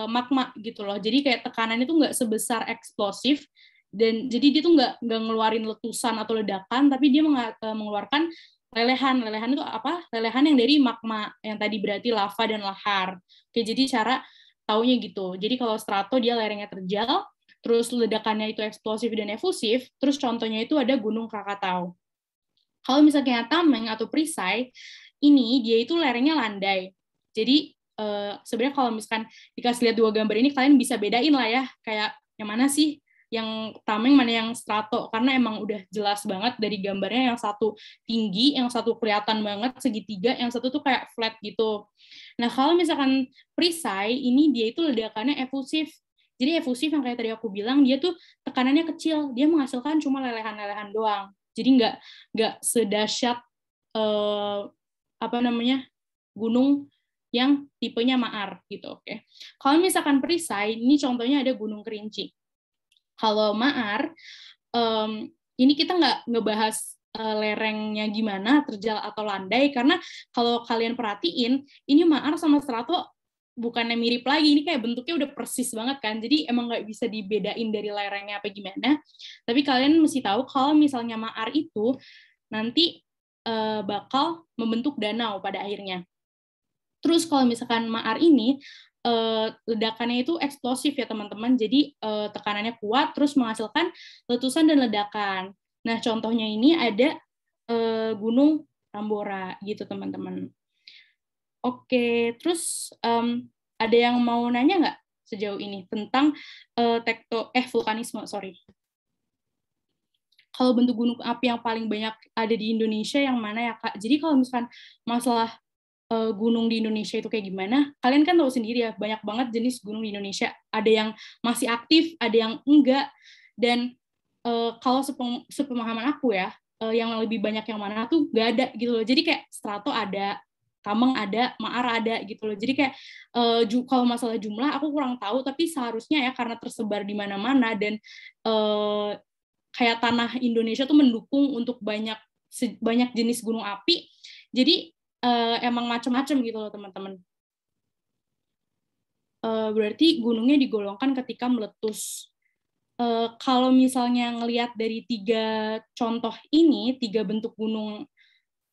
magma gitu loh. Jadi kayak tekanannya tuh nggak sebesar eksplosif, dan jadi dia tuh nggak ngeluarin letusan atau ledakan, tapi dia mengeluarkan lelehan. Lelehan itu apa? Lelehan yang dari magma, yang tadi berarti lava dan lahar. Oke, jadi cara taunya gitu. Jadi kalau strato dia lerengnya terjal, terus ledakannya itu eksplosif dan efusif, terus contohnya itu ada Gunung Krakatau. Kalau misalnya tameng atau perisai, ini dia itu lerengnya landai. Jadi sebenarnya kalau misalkan dikasih lihat 2 gambar ini, kalian bisa bedain lah ya, kayak yang mana sih yang tameng, mana yang strato, karena emang udah jelas banget dari gambarnya, yang satu tinggi, yang satu kelihatan banget segitiga, yang satu tuh kayak flat gitu. Nah, kalau misalkan perisai, ini dia itu ledakannya efusif. Jadi efusif yang kayak tadi aku bilang, dia tuh tekanannya kecil, dia menghasilkan cuma lelehan-lelehan doang. Jadi nggak sedahsyat gunung yang tipenya maar gitu. Oke. Kalau misalkan perisai, ini contohnya ada Gunung Kerinci. Kalau maar, ini kita nggak ngebahas lerengnya gimana, terjal atau landai, karena kalau kalian perhatiin, ini maar sama strato bukannya mirip lagi, ini kayak bentuknya udah persis banget kan, jadi emang nggak bisa dibedain dari lerengnya apa gimana. Tapi kalian mesti tahu kalau misalnya maar itu nanti bakal membentuk danau pada akhirnya. Terus kalau misalkan maar ini ledakannya itu eksplosif ya teman-teman, jadi tekanannya kuat, terus menghasilkan letusan dan ledakan. Nah, contohnya ini ada Gunung Tambora gitu teman-teman. Oke, terus ada yang mau nanya nggak sejauh ini tentang vulkanisme, sorry. Kalau bentuk gunung api yang paling banyak ada di Indonesia yang mana ya, Kak? Jadi kalau misalkan masalah gunung di Indonesia itu kayak gimana, kalian kan tahu sendiri ya, banyak banget jenis gunung di Indonesia. Ada yang masih aktif, ada yang enggak. Dan kalau sepemahaman aku ya, yang lebih banyak yang mana tuh nggak ada gitu loh. Jadi kayak strato ada, tameng ada, maar ada gitu loh. Jadi kayak kalau masalah jumlah aku kurang tahu, tapi seharusnya ya karena tersebar di mana-mana dan kayak tanah Indonesia tuh mendukung untuk banyak jenis gunung api. Jadi emang macam-macam gitu loh teman-teman. Berarti gunungnya digolongkan ketika meletus. Kalau misalnya ngelihat dari 3 contoh ini, 3 bentuk gunung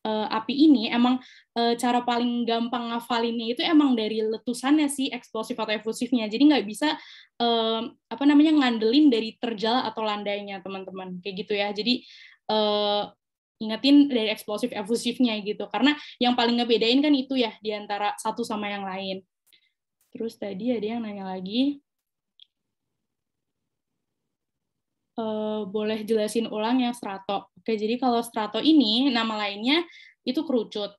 api ini, emang cara paling gampang ngafalinnya itu emang dari letusannya sih, eksplosif atau efusifnya. Jadi nggak bisa ngandelin dari terjal atau landainya teman-teman, kayak gitu ya. Jadi ingetin dari eksplosif efusifnya gitu, karena yang paling ngebedain kan itu ya di antara satu sama yang lain. Terus tadi ada yang nanya lagi, boleh jelasin ulang yang strato. Oke, jadi kalau strato ini nama lainnya itu kerucut.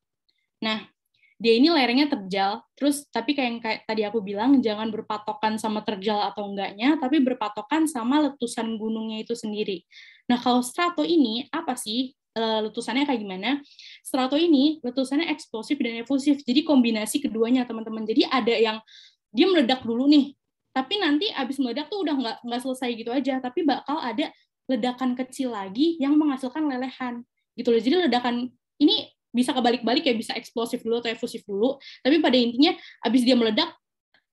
Nah, dia ini lerengnya terjal, terus tapi kayak tadi aku bilang, jangan berpatokan sama terjal atau enggaknya, tapi berpatokan sama letusan gunungnya itu sendiri. Nah, kalau strato ini apa sih? Letusannya kayak gimana? Strato ini letusannya eksplosif dan efusif. Jadi kombinasi keduanya, teman-teman. Jadi ada yang dia meledak dulu nih, Tapi nanti abis meledak tuh udah nggak selesai gitu aja, tapi bakal ada ledakan kecil lagi yang menghasilkan lelehan gitu loh. Jadi ledakan ini bisa kebalik-balik ya, bisa eksplosif dulu atau efusif dulu, tapi pada intinya abis dia meledak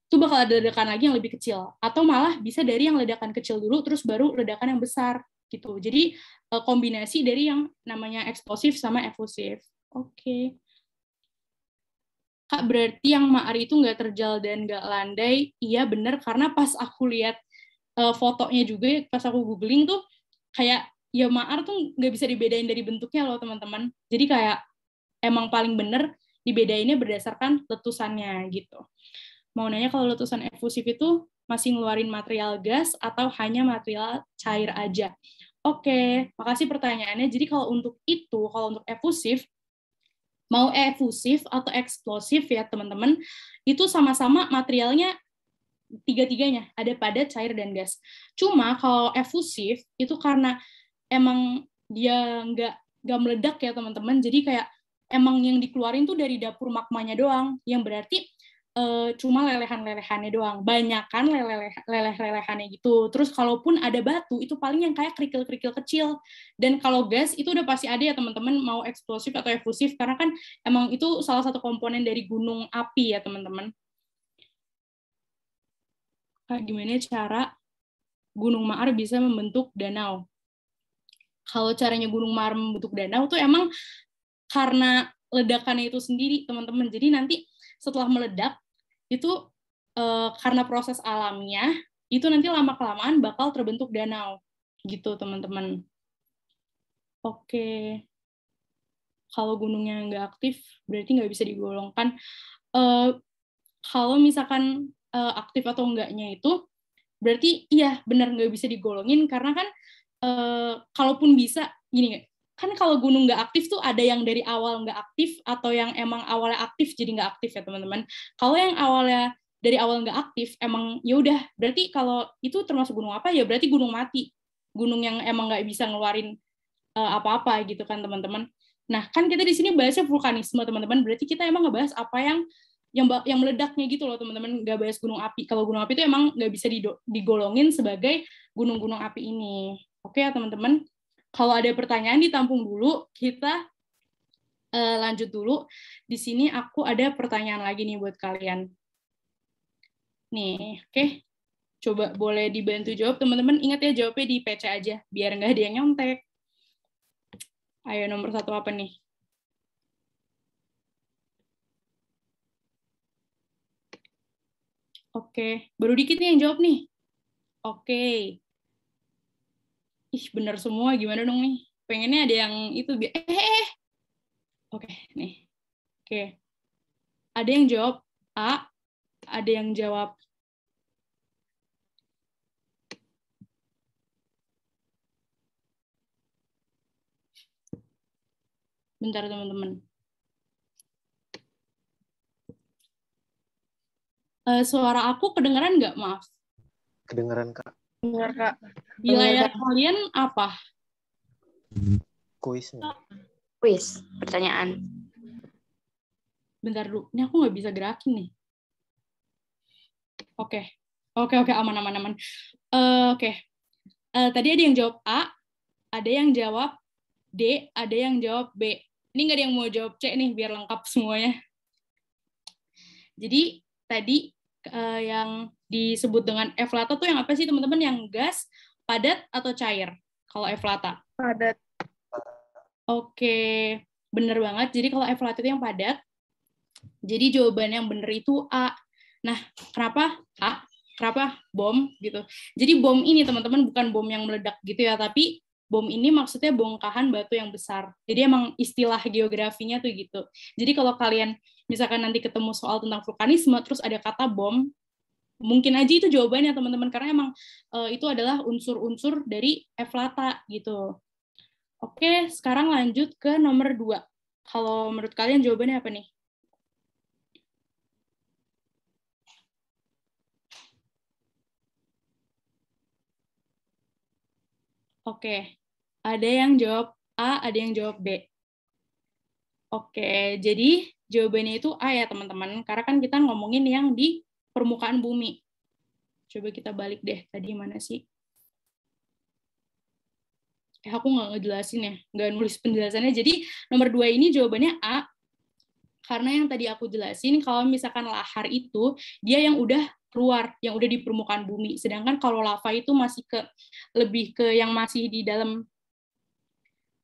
tuh bakal ada ledakan lagi yang lebih kecil, atau malah bisa dari yang ledakan kecil dulu terus baru ledakan yang besar gitu. Jadi kombinasi dari yang namanya eksplosif sama efusif. Oke. Kak, berarti yang maar itu nggak terjal dan nggak landai. Iya bener, karena pas aku lihat fotonya juga, pas aku googling tuh kayak ya maar tuh nggak bisa dibedain dari bentuknya loh teman-teman. Jadi kayak emang paling bener dibedainnya berdasarkan letusannya gitu. Mau nanya kalau letusan efusif itu masih ngeluarin material gas atau hanya material cair aja? Oke, makasih pertanyaannya. Jadi kalau untuk efusif, mau efusif atau eksplosif ya teman-teman, itu sama-sama materialnya tiga-tiganya, ada padat, cair, dan gas. Cuma kalau efusif, itu karena emang dia nggak meledak ya teman-teman, jadi kayak emang yang dikeluarin tuh dari dapur magmanya doang, yang berarti cuma lelehan-lelehannya doang, banyakan leleh-lelehannya gitu. Terus kalaupun ada batu, itu paling yang kayak kerikil-kerikil kecil. Dan kalau gas, itu udah pasti ada ya teman-teman, mau eksplosif atau efusif, karena kan emang itu salah satu komponen dari gunung api ya teman-teman. Gimana cara Gunung Maar bisa membentuk danau? Kalau caranya Gunung Maar membentuk danau tuh emang karena ledakannya itu sendiri, teman-teman. Jadi nanti setelah meledak, itu karena proses alamnya, itu nanti lama-kelamaan bakal terbentuk danau. Gitu, teman-teman. Oke. Kalau gunungnya nggak aktif, berarti nggak bisa digolongkan. Kalau misalkan aktif atau enggaknya itu, berarti iya benar nggak bisa digolongin, karena kan kalaupun bisa, gini, kan kalau gunung nggak aktif tuh ada yang dari awal nggak aktif atau yang emang awalnya aktif jadi nggak aktif ya teman-teman. Kalau yang awalnya dari awal nggak aktif emang ya udah, berarti kalau itu termasuk gunung apa ya, berarti gunung mati, gunung yang emang nggak bisa ngeluarin apa-apa gitu kan teman-teman. Nah kan kita di sini bahasnya vulkanisme teman-teman, berarti kita emang ngebahas apa yang meledaknya gitu loh teman-teman, nggak bahas gunung api. Kalau gunung api itu emang nggak bisa digolongin sebagai gunung-gunung api ini. Oke ya teman-teman. Kalau ada pertanyaan ditampung dulu, kita lanjut dulu. Di sini aku ada pertanyaan lagi nih buat kalian. Nih, oke. Coba boleh dibantu jawab, teman-teman. Ingat ya, jawabnya di PC aja, biar nggak ada yang nyontek. Ayo, nomor 1 apa nih? Oke, baru dikit nih yang jawab nih. Oke. Ih, bener semua, gimana dong nih? Pengennya ada yang itu. Oke, nih. Oke. Ada yang jawab A, ada yang jawab bentar teman-teman. Suara aku kedengeran nggak? Maaf. Kedengeran, Kak. Dengar, Kak. Di layar kalian apa? Kuisnya. Kuis, pertanyaan. Bentar dulu, ini aku nggak bisa gerakin nih. Oke, aman. Oke. Tadi ada yang jawab A, ada yang jawab D, ada yang jawab B. Ini nggak ada yang mau jawab C nih, biar lengkap semuanya. Jadi, tadi yang disebut dengan eflata tuh yang apa sih, teman-teman? Yang gas, padat, atau cair? Kalau eflata? Padat. Oke, bener banget. Jadi kalau eflata itu yang padat, jadi jawaban yang bener itu A. Nah, kenapa A? Kenapa bom gitu? Jadi bom ini teman-teman bukan bom yang meledak gitu ya, tapi bom ini maksudnya bongkahan batu yang besar. Jadi emang istilah geografinya tuh gitu. Jadi kalau kalian misalkan nanti ketemu soal tentang vulkanisme, terus ada kata bom, mungkin aja itu jawabannya teman-teman, karena emang itu adalah unsur-unsur dari eflata gitu. Oke, sekarang lanjut ke nomor 2. Kalau menurut kalian jawabannya apa nih? Oke, ada yang jawab A, ada yang jawab B. Oke, jadi jawabannya itu A ya teman-teman, karena kan kita ngomongin yang di permukaan bumi. Coba kita balik deh, tadi mana sih? Aku nggak ngejelasin ya, nggak nulis penjelasannya. Jadi nomor 2 ini jawabannya A, karena yang tadi aku jelasin, kalau misalkan lahar itu, dia yang udah keluar, yang udah di permukaan bumi. Sedangkan kalau lava itu masih lebih ke yang masih di dalam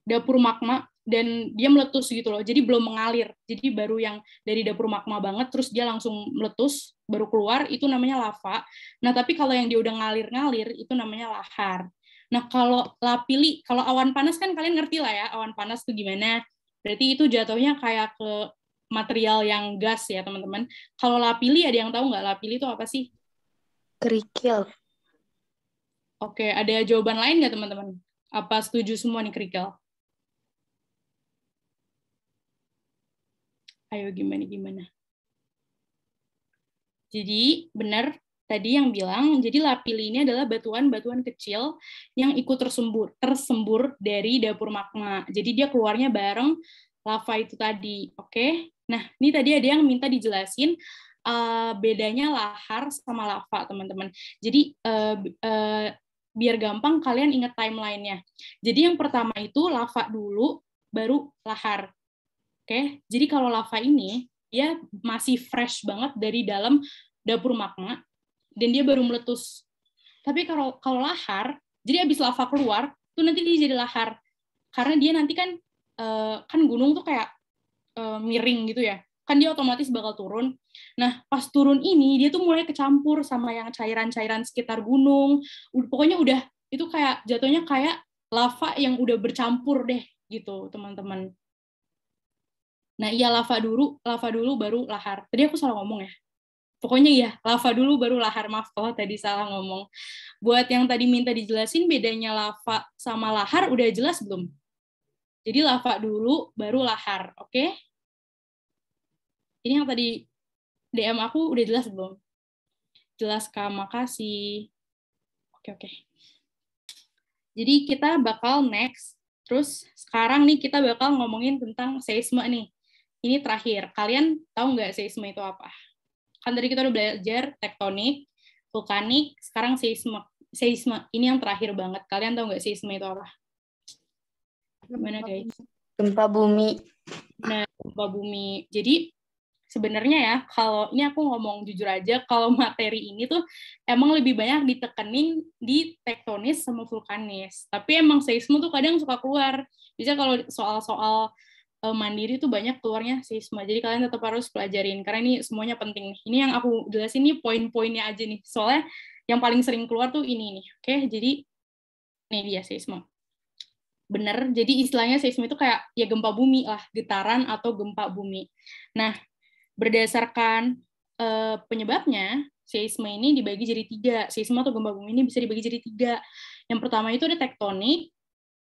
dapur magma, dan dia meletus gitu loh, jadi belum mengalir. Jadi baru yang dari dapur magma banget, terus dia langsung meletus, baru keluar, itu namanya lava. Nah, tapi kalau yang dia udah ngalir-ngalir, itu namanya lahar. Nah, kalau lapili, kalau awan panas kan kalian ngerti lah ya, awan panas itu gimana. Berarti itu jatuhnya kayak ke material yang gas ya, teman-teman. Kalau lapili, ada yang tahu nggak lapili itu apa sih? Kerikil. Oke, ada jawaban lain nggak, teman-teman? Apa setuju semua nih kerikil? Ayo gimana? Jadi benar tadi yang bilang, jadi lapili ini adalah batuan-batuan kecil yang ikut tersembur dari dapur magma. Jadi dia keluarnya bareng lava itu tadi. Oke? Nah, ini tadi ada yang minta dijelasin bedanya lahar sama lava, teman-teman. Jadi biar gampang kalian ingat timeline-nya. Jadi yang pertama itu lava dulu, baru lahar. Oke, jadi kalau lava ini dia masih fresh banget dari dalam dapur magma dan dia baru meletus. Tapi kalau lahar, jadi habis lava keluar, tuh nanti dia jadi lahar. Karena dia nanti kan gunung tuh kayak miring gitu ya. Kan dia otomatis bakal turun. Nah, pas turun ini dia tuh mulai kecampur sama yang cairan-cairan sekitar gunung. Pokoknya udah itu kayak jatuhnya kayak lava yang udah bercampur deh gitu, teman-teman. Nah, iya lava dulu baru lahar. Tadi aku salah ngomong ya. Pokoknya iya, lava dulu baru lahar. Maaf kalau tadi salah ngomong. Buat yang tadi minta dijelasin bedanya lava sama lahar, udah jelas belum? Jadi lava dulu baru lahar, oke? Ini yang tadi DM aku udah jelas belum? Jelas, Kak, makasih. Oke. Jadi kita bakal next. Terus sekarang nih kita bakal ngomongin tentang seisme nih. Ini terakhir. Kalian tahu nggak seisme itu apa? Kan tadi kita udah belajar tektonik, vulkanik, sekarang seisme. Seisme ini yang terakhir banget. Kalian tahu nggak seisme itu apa? Gimana, guys? Gempa bumi. Nah, gempa bumi. Jadi sebenarnya ya, kalau ini aku ngomong jujur aja, kalau materi ini tuh emang lebih banyak ditekenin di tektonis sama vulkanis. Tapi emang seisme tuh kadang suka keluar. Bisa kalau soal-soal mandiri tuh banyak keluarnya seisme. Jadi kalian tetap harus pelajarin karena ini semuanya penting nih. Ini yang aku jelasin nih poin-poinnya aja nih. Soalnya yang paling sering keluar tuh ini nih. Oke, jadi ini dia seisme. Bener, jadi istilahnya seisme itu kayak ya gempa bumi lah, getaran atau gempa bumi. Nah, berdasarkan penyebabnya, seisme ini dibagi jadi 3. Seisme atau gempa bumi ini bisa dibagi jadi 3. Yang pertama itu ada tektonik,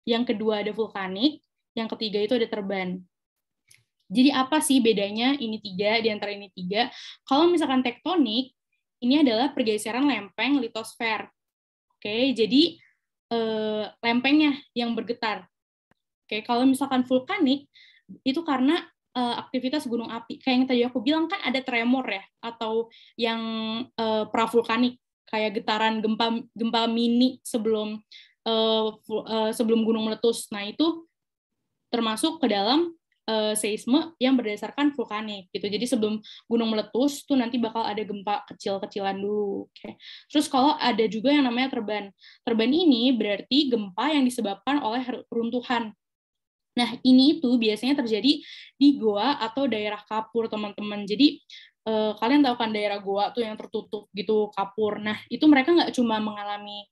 yang kedua ada vulkanik, yang ketiga itu ada terban. Jadi apa sih bedanya ini 3, di antara ini 3? Kalau misalkan tektonik, ini adalah pergeseran lempeng litosfer. Oke, jadi lempengnya yang bergetar. Oke, kalau misalkan vulkanik, itu karena aktivitas gunung api. Kayak yang tadi aku bilang kan ada tremor ya, atau yang pravulkanik, kayak getaran gempa mini sebelum gunung meletus. Nah, itu termasuk ke dalam seisme yang berdasarkan vulkanik gitu. Jadi sebelum gunung meletus tuh nanti bakal ada gempa kecil-kecilan dulu. Oke. Terus kalau ada juga yang namanya terban. Terban ini berarti gempa yang disebabkan oleh runtuhan. Nah, ini tuh biasanya terjadi di goa atau daerah kapur, teman-teman. Jadi kalian tahu kan daerah goa tuh yang tertutup gitu, kapur. Nah, itu mereka nggak cuma mengalami.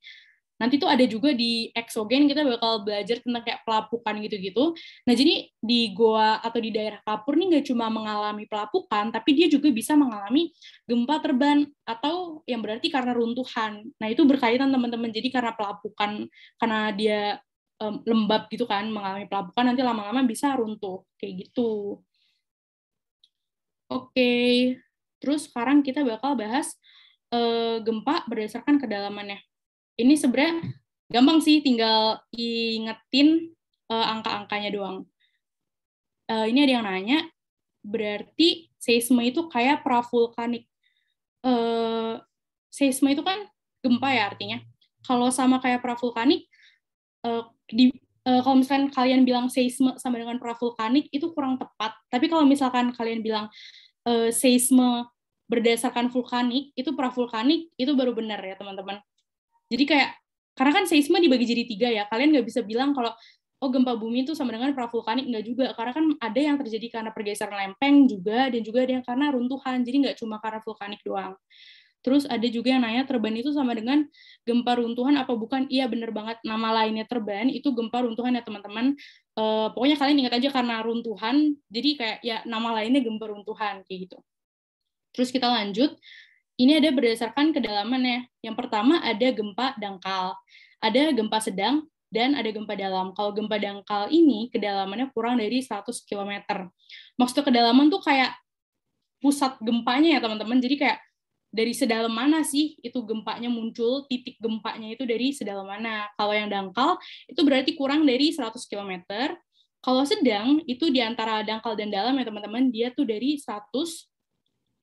Nanti tuh ada juga di eksogen, kita bakal belajar tentang kayak pelapukan gitu-gitu. Nah, jadi di goa atau di daerah kapur nih nggak cuma mengalami pelapukan, tapi dia juga bisa mengalami gempa terban, atau yang berarti karena runtuhan. Nah, itu berkaitan, teman-teman. Jadi karena pelapukan, karena dia lembab gitu kan, mengalami pelapukan, nanti lama-lama bisa runtuh. Kayak gitu. Oke. Terus sekarang kita bakal bahas gempa berdasarkan kedalamannya. Ini sebenarnya gampang sih, tinggal ingetin angka-angkanya doang. Ini ada yang nanya, berarti seisme itu kayak pravulkanik. Seisme itu kan gempa ya artinya. Kalau sama kayak pravulkanik, kalau misalkan kalian bilang seisme sama dengan pravulkanik itu kurang tepat. Tapi kalau misalkan kalian bilang seisme berdasarkan vulkanik, itu pravulkanik, itu baru benar ya teman-teman. Jadi kayak, karena kan seisme dibagi jadi 3 ya, kalian nggak bisa bilang kalau oh gempa bumi itu sama dengan pravulkanik, nggak juga, karena kan ada yang terjadi karena pergeseran lempeng juga, dan juga ada yang karena runtuhan, jadi nggak cuma karena vulkanik doang. Terus ada juga yang nanya terban itu sama dengan gempa runtuhan apa bukan? Iya bener banget, nama lainnya terban itu gempa runtuhan ya teman-teman. Pokoknya kalian ingat aja karena runtuhan, jadi kayak ya nama lainnya gempa runtuhan kayak gitu. Terus kita lanjut, ini ada berdasarkan kedalamannya. Yang pertama ada gempa dangkal, ada gempa sedang, dan ada gempa dalam. Kalau gempa dangkal ini kedalamannya kurang dari 100 km. Maksudnya kedalaman tuh kayak pusat gempanya ya teman-teman, jadi kayak dari sedalam mana sih itu gempanya muncul, titik gempanya itu dari sedalam mana. Kalau yang dangkal itu berarti kurang dari 100 km. Kalau sedang itu di antara dangkal dan dalam ya teman-teman, dia tuh dari 100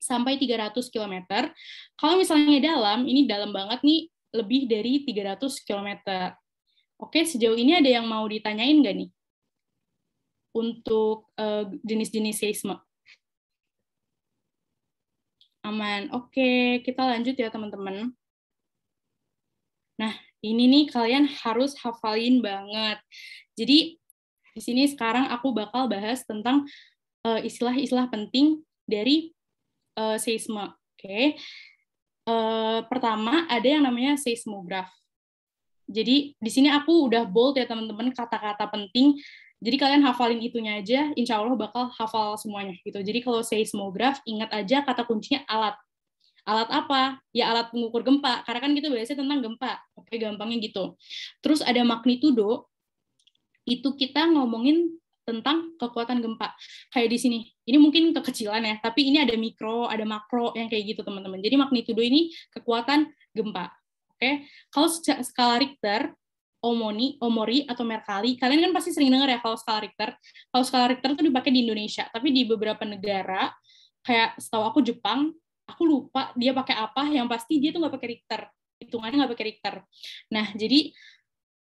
sampai 300 km. Kalau misalnya dalam, ini dalam banget nih, lebih dari 300 km. Oke, sejauh ini ada yang mau ditanyain nggak nih? Untuk jenis-jenis seisme. Aman. Oke, kita lanjut ya teman-teman. Nah, ini nih kalian harus hafalin banget. Jadi, di sini sekarang aku bakal bahas tentang istilah-istilah penting dari seisme. Oke. Pertama, ada yang namanya seismograf. Jadi, di sini aku udah bold ya teman-teman kata-kata penting. Jadi kalian hafalin itunya aja, insya Allah bakal hafal semuanya gitu. Jadi kalau seismograf, ingat aja kata kuncinya alat. Alat apa? Ya alat pengukur gempa, karena kan kita bahasnya tentang gempa. Oke, gampangnya gitu. Terus ada magnitudo, itu kita ngomongin tentang kekuatan gempa. Kayak di sini, ini mungkin kekecilan ya, tapi ini ada mikro, ada makro yang kayak gitu teman-teman. Jadi magnitudo ini kekuatan gempa. Oke, kalau skala Richter, Omori atau Mercalli, kalian kan pasti sering dengar ya kalau skala Richter. Kalau skala Richter itu dipakai di Indonesia, tapi di beberapa negara, kayak setahu aku Jepang, aku lupa dia pakai apa, yang pasti dia tuh nggak pakai Richter, hitungannya nggak pakai Richter. Nah, jadi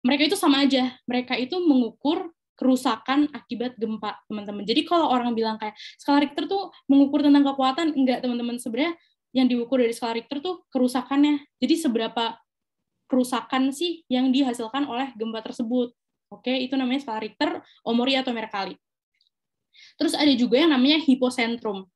mereka itu sama aja, mereka itu mengukur kerusakan akibat gempa, teman-teman. Jadi kalau orang bilang kayak skala Richter tuh mengukur tentang kekuatan, enggak teman-teman, sebenarnya yang diukur dari skala Richter tuh kerusakannya. Jadi seberapa kerusakan sih yang dihasilkan oleh gempa tersebut. Oke, itu namanya skala Richter, Omori atau Mercalli. Terus ada juga yang namanya hipocentrum,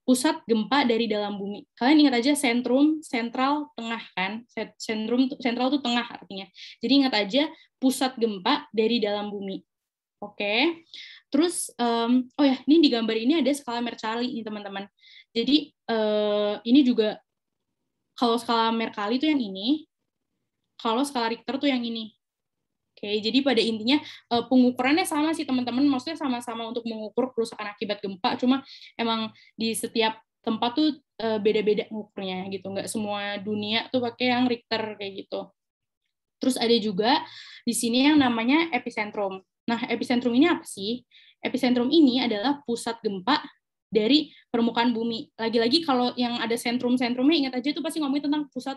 pusat gempa dari dalam bumi. Kalian ingat aja sentrum, sentral, tengah kan? Sentral itu tengah artinya. Jadi ingat aja pusat gempa dari dalam bumi. Oke. Terus, oh ya, ini di gambar ini ada skala Mercalli nih teman-teman. Jadi ini juga kalau skala Mercalli itu yang ini, kalau skala Richter tuh yang ini. Oke, jadi pada intinya pengukurannya sama sih teman-teman, maksudnya sama-sama untuk mengukur kerusakan akibat gempa, cuma emang di setiap tempat tuh beda-beda ngukurnya gitu, nggak semua dunia tuh pakai yang Richter kayak gitu. Terus ada juga di sini yang namanya epicentrum. Nah, epicentrum ini apa sih? Epicentrum ini adalah pusat gempa dari permukaan bumi. Lagi-lagi kalau yang ada sentrum-sentrumnya, ingat aja tuh pasti ngomongin tentang pusat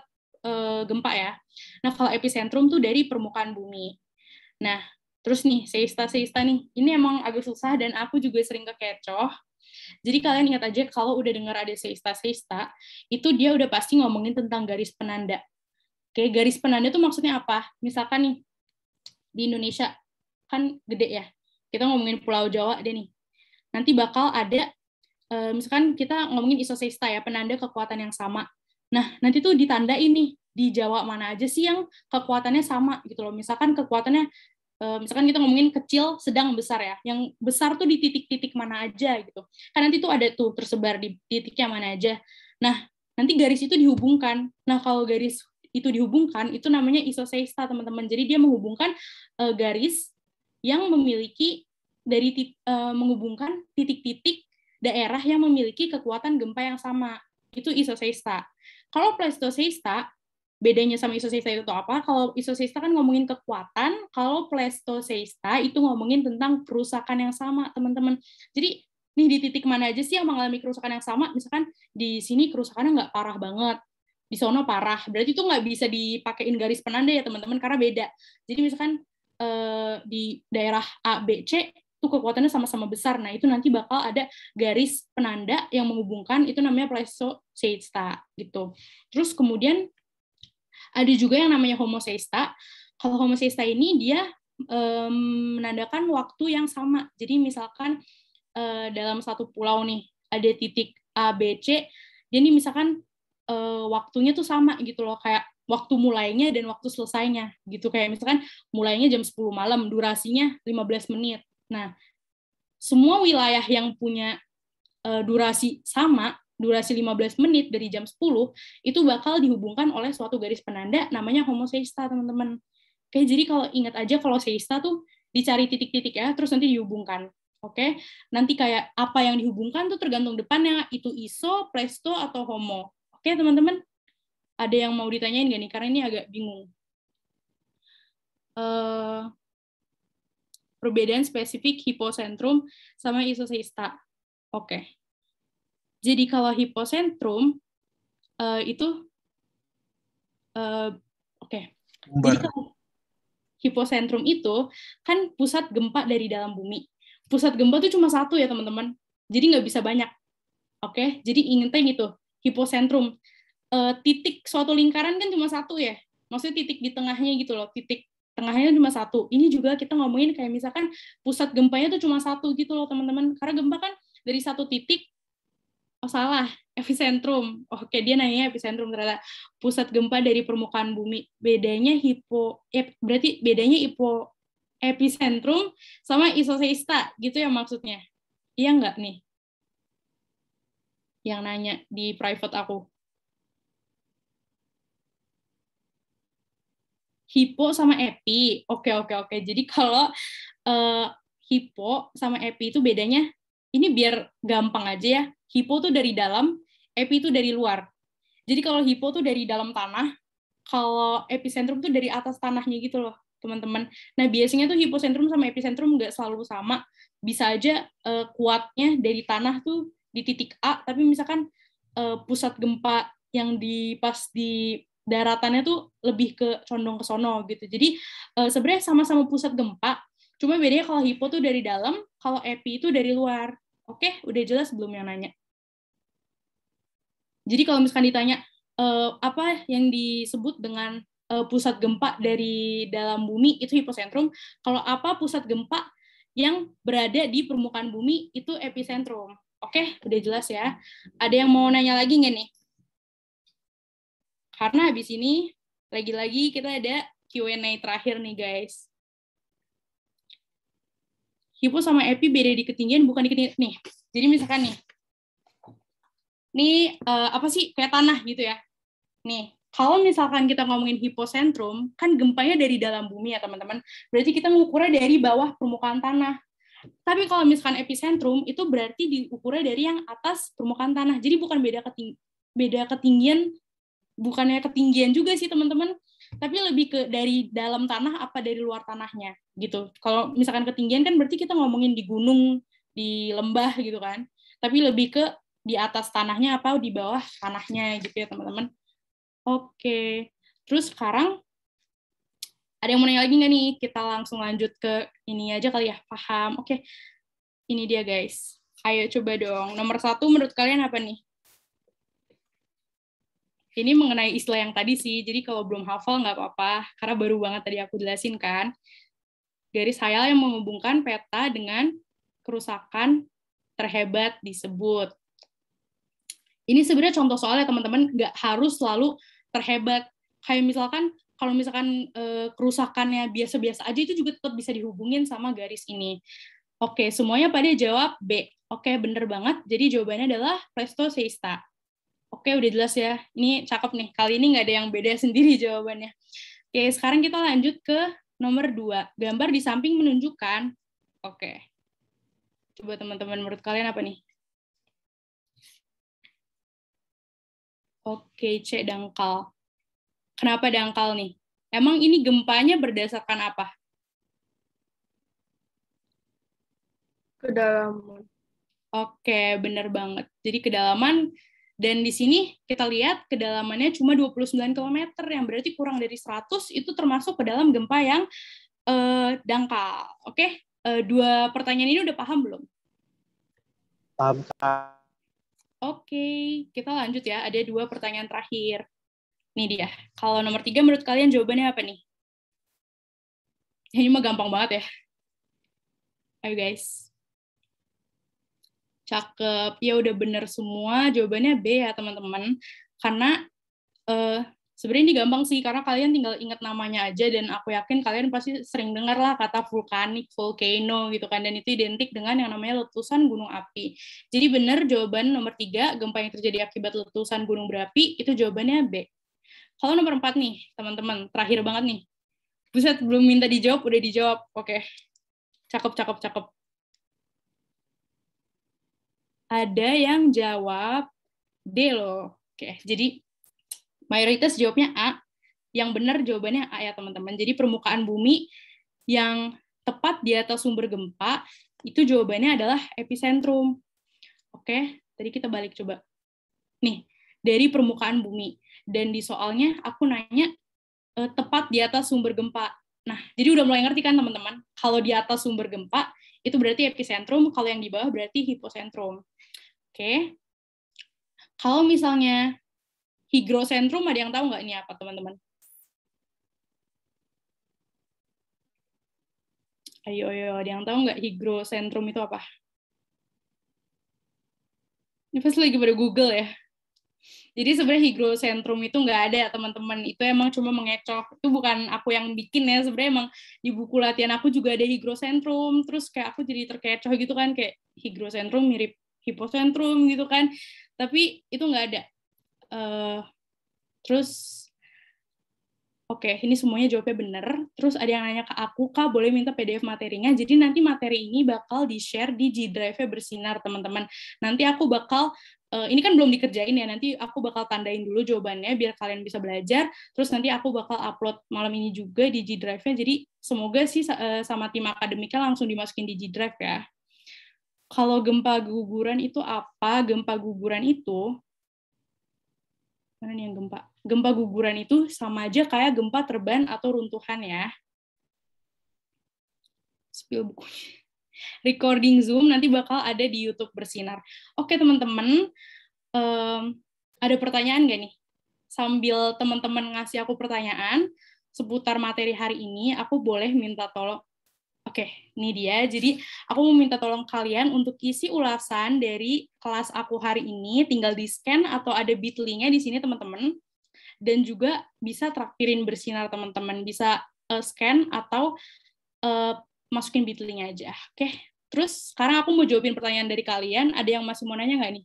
gempa ya. Nah, kalau epicentrum tuh dari permukaan bumi. Nah, terus nih, seista nih, ini emang agak susah dan aku juga sering kekecoh. Jadi kalian ingat aja kalau udah dengar ada seista, itu dia udah pasti ngomongin tentang garis penanda. Oke, garis penanda itu maksudnya apa? Misalkan nih, di Indonesia kan gede ya, kita ngomongin Pulau Jawa deh nih. Nanti bakal ada, misalkan kita ngomongin isoseista ya, penanda kekuatan yang sama. Nah, nanti tuh ditanda ini di Jawa mana aja sih yang kekuatannya sama gitu loh. Misalkan kekuatannya, misalkan kita ngomongin kecil, sedang, besar ya. Yang besar tuh di titik-titik mana aja gitu. Kan nanti tuh ada tuh tersebar di titiknya mana aja. Nah, nanti garis itu dihubungkan. Nah, kalau garis itu dihubungkan, itu namanya isoseista teman-teman. Jadi dia menghubungkan garis yang memiliki menghubungkan titik-titik daerah yang memiliki kekuatan gempa yang sama. Itu isoseista. Kalau pleistoseista, bedanya sama isoseista itu apa? Kalau isoseista kan ngomongin kekuatan, kalau pleistoseista itu ngomongin tentang kerusakan yang sama, teman-teman. Jadi, nih di titik mana aja sih yang mengalami kerusakan yang sama? Misalkan di sini kerusakannya nggak parah banget, di sono parah. Berarti itu nggak bisa dipakein garis penanda ya teman-teman, karena beda. Jadi misalkan di daerah A, B, C itu kekuatannya sama-sama besar. Nah, itu nanti bakal ada garis penanda yang menghubungkan, itu namanya pleistocesta gitu. Terus kemudian ada juga yang namanya homocesta. Kalau homocesta ini dia menandakan waktu yang sama. Jadi misalkan dalam satu pulau nih ada titik A, B, C, jadi misalkan waktunya tuh sama gitu loh, kayak waktu mulainya dan waktu selesainya gitu. Kayak misalkan mulainya jam 10 malam, durasinya 15 menit. Nah, semua wilayah yang punya durasi sama, durasi 15 menit dari jam 10, itu bakal dihubungkan oleh suatu garis penanda namanya homocesta, teman-teman. Oke, jadi kalau ingat aja kalau sesta tuh dicari titik-titik ya, terus nanti dihubungkan. Oke, nanti kayak apa yang dihubungkan tuh tergantung depannya, itu iso, plesto, atau homo. Oke, teman-teman? Ada yang mau ditanyain nggak nih? Karena ini agak bingung. Perbedaan spesifik hiposentrum sama isosesta. Oke. Jadi kalau hiposentrum itu oke. Jadi kalau hiposentrum itu kan pusat gempa dari dalam bumi. Pusat gempa itu cuma satu ya teman-teman. Jadi nggak bisa banyak. Oke, jadi ingetnya gitu. Hiposentrum. Titik suatu lingkaran kan cuma satu ya. Maksudnya titik di tengahnya gitu loh. Titik tengahnya cuma satu. Ini juga kita ngomongin kayak misalkan pusat gempanya itu cuma satu gitu loh teman-teman. Karena gempa kan dari satu titik. Oh salah, epicentrum. Oke, dia nanya epicentrum ternyata. Pusat gempa dari permukaan bumi. Bedanya berarti bedanya epicentrum sama isosesta gitu ya maksudnya. Iya nggak nih? Yang nanya di private aku. Hipo sama epi. Oke. Jadi kalau hipo sama epi itu bedanya, ini biar gampang aja ya. Hipo tuh dari dalam, epi itu dari luar. Jadi kalau hipo tuh dari dalam tanah, kalau epicentrum tuh dari atas tanahnya gitu loh, teman-teman. Nah, biasanya tuh hiposentrum sama epicentrum nggak selalu sama. Bisa aja kuatnya dari tanah tuh di titik A, tapi misalkan pusat gempa yang pas di daratannya tuh lebih condong ke sono gitu. Jadi sebenarnya sama-sama pusat gempa, cuma bedanya kalau hipo tuh dari dalam, kalau epi itu dari luar. Oke, udah jelas belum yang nanya? Jadi kalau misalkan ditanya apa yang disebut dengan pusat gempa dari dalam bumi itu hiposentrum, kalau apa pusat gempa yang berada di permukaan bumi itu epicentrum. Oke, udah jelas ya. Ada yang mau nanya lagi nggak nih? Karena habis ini, lagi-lagi kita ada Q&A terakhir nih, guys. Hipo sama epi beda di ketinggian, bukan di ketinggian. Nih, jadi misalkan nih, ini apa sih, kayak tanah gitu ya. Nih, kalau misalkan kita ngomongin hiposentrum, kan gempanya dari dalam bumi ya, teman-teman. Berarti kita mengukurnya dari bawah permukaan tanah. Tapi kalau misalkan epicentrum, itu berarti diukurnya dari yang atas permukaan tanah. Jadi bukan beda ketinggian, bukannya ketinggian juga sih teman-teman, tapi lebih ke dari dalam tanah apa dari luar tanahnya gitu. Kalau misalkan ketinggian kan berarti kita ngomongin di gunung, di lembah gitu kan. Tapi lebih ke di atas tanahnya apa di bawah tanahnya gitu ya teman-teman. Oke. Terus sekarang ada yang mau nanya lagi nggak nih? Kita langsung lanjut ke ini aja kali ya. Paham? Oke. Ini dia guys. Ayo coba dong. Nomor 1 menurut kalian apa nih? Ini mengenai istilah yang tadi sih, jadi kalau belum hafal nggak apa-apa, karena baru banget tadi aku jelasin kan. Garis hayal yang menghubungkan peta dengan kerusakan terhebat disebut. Ini sebenarnya contoh soalnya teman-teman, nggak harus selalu terhebat. Kayak misalkan, kalau misalkan kerusakannya biasa-biasa aja, itu juga tetap bisa dihubungin sama garis ini. Oke, semuanya pada jawab B. Oke, bener banget. Jadi jawabannya adalah pleistocesta. Oke, udah jelas ya. Ini cakep nih. Kali ini nggak ada yang beda sendiri jawabannya. Oke, sekarang kita lanjut ke nomor 2. Gambar di samping menunjukkan. Oke. Coba teman-teman, menurut kalian apa nih? Oke, C, dangkal. Kenapa dangkal nih? Emang ini gempanya berdasarkan apa? Kedalaman. Oke, bener banget. Jadi kedalaman Dan di sini kita lihat kedalamannya cuma 29 km, yang berarti kurang dari 100 itu termasuk ke dalam gempa yang dangkal. Oke, dua pertanyaan ini udah paham belum? Paham. Oke, kita lanjut ya. Ada dua pertanyaan terakhir. Nih dia. Kalau nomor 3 menurut kalian jawabannya apa nih? Ini mah gampang banget ya. Ayo guys. Cakep. Ya udah bener semua. Jawabannya B ya teman-teman. Karena sebenarnya ini gampang sih, karena kalian tinggal ingat namanya aja, dan aku yakin kalian pasti sering dengar lah kata vulkanik, volcano gitu kan, dan itu identik dengan yang namanya letusan gunung api. Jadi benar jawaban nomor 3, gempa yang terjadi akibat letusan gunung berapi, itu jawabannya B. Kalau nomor 4 nih, teman-teman, terakhir banget nih. Buset, belum minta dijawab, udah dijawab. Oke. Cakep. Ada yang jawab D loh. Oke, jadi mayoritas jawabnya A. Yang benar jawabannya A ya teman-teman. Jadi permukaan bumi yang tepat di atas sumber gempa, itu jawabannya adalah epicentrum. Oke, tadi kita balik coba. Nih, dari permukaan bumi. Dan di soalnya aku nanya tepat di atas sumber gempa. Nah, jadi udah mulai ngerti kan teman-teman? Kalau di atas sumber gempa, itu berarti epicentrum, kalau yang di bawah berarti hipocentrum. Oke. Kalau misalnya hygrocentrum, ada yang tahu nggak ini apa, teman-teman? Ayo, ada yang tahu nggak hygrocentrum itu apa? Ini pasti lagi pada Google ya. Jadi sebenarnya hygrocentrum itu nggak ada, teman-teman. Itu emang cuma mengecoh. Itu bukan aku yang bikin ya. Sebenarnya emang di buku latihan aku juga ada hygrocentrum. Terus kayak aku jadi terkecoh gitu kan. Kayak hygrocentrum mirip hipocentrum gitu kan. Tapi itu nggak ada. Terus, oke, ini semuanya jawabnya benar. Terus ada yang nanya ke aku, Kak, boleh minta PDF materinya? Jadi nanti materi ini bakal di-share di G Drive-nya Bersinar, teman-teman. Nanti aku bakal, ini kan belum dikerjain ya, nanti aku bakal tandain dulu jawabannya biar kalian bisa belajar. Terus nanti aku bakal upload malam ini juga di G Drive-nya. Jadi semoga sih sama tim akademiknya langsung dimasukin di G Drive ya. Kalau gempa guguran itu apa? Gempa guguran itu, mana nih yang gempa? Gempa guguran itu sama aja kayak gempa terban atau runtuhan ya. Spill bukunya. Recording Zoom nanti bakal ada di YouTube Bersinar. Oke teman-teman, ada pertanyaan nggak nih? Sambil teman-teman ngasih aku pertanyaan seputar materi hari ini, aku boleh minta tolong. Oke, ini dia. Jadi aku mau minta tolong kalian untuk isi ulasan dari kelas aku hari ini, tinggal di-scan atau ada bit.ly-nya di sini teman-teman. Dan juga bisa traktirin Bersinar teman-teman. Bisa scan atau masukin bit.ly-nya aja. Oke, terus sekarang aku mau jawabin pertanyaan dari kalian. Ada yang masih mau nanya nggak nih?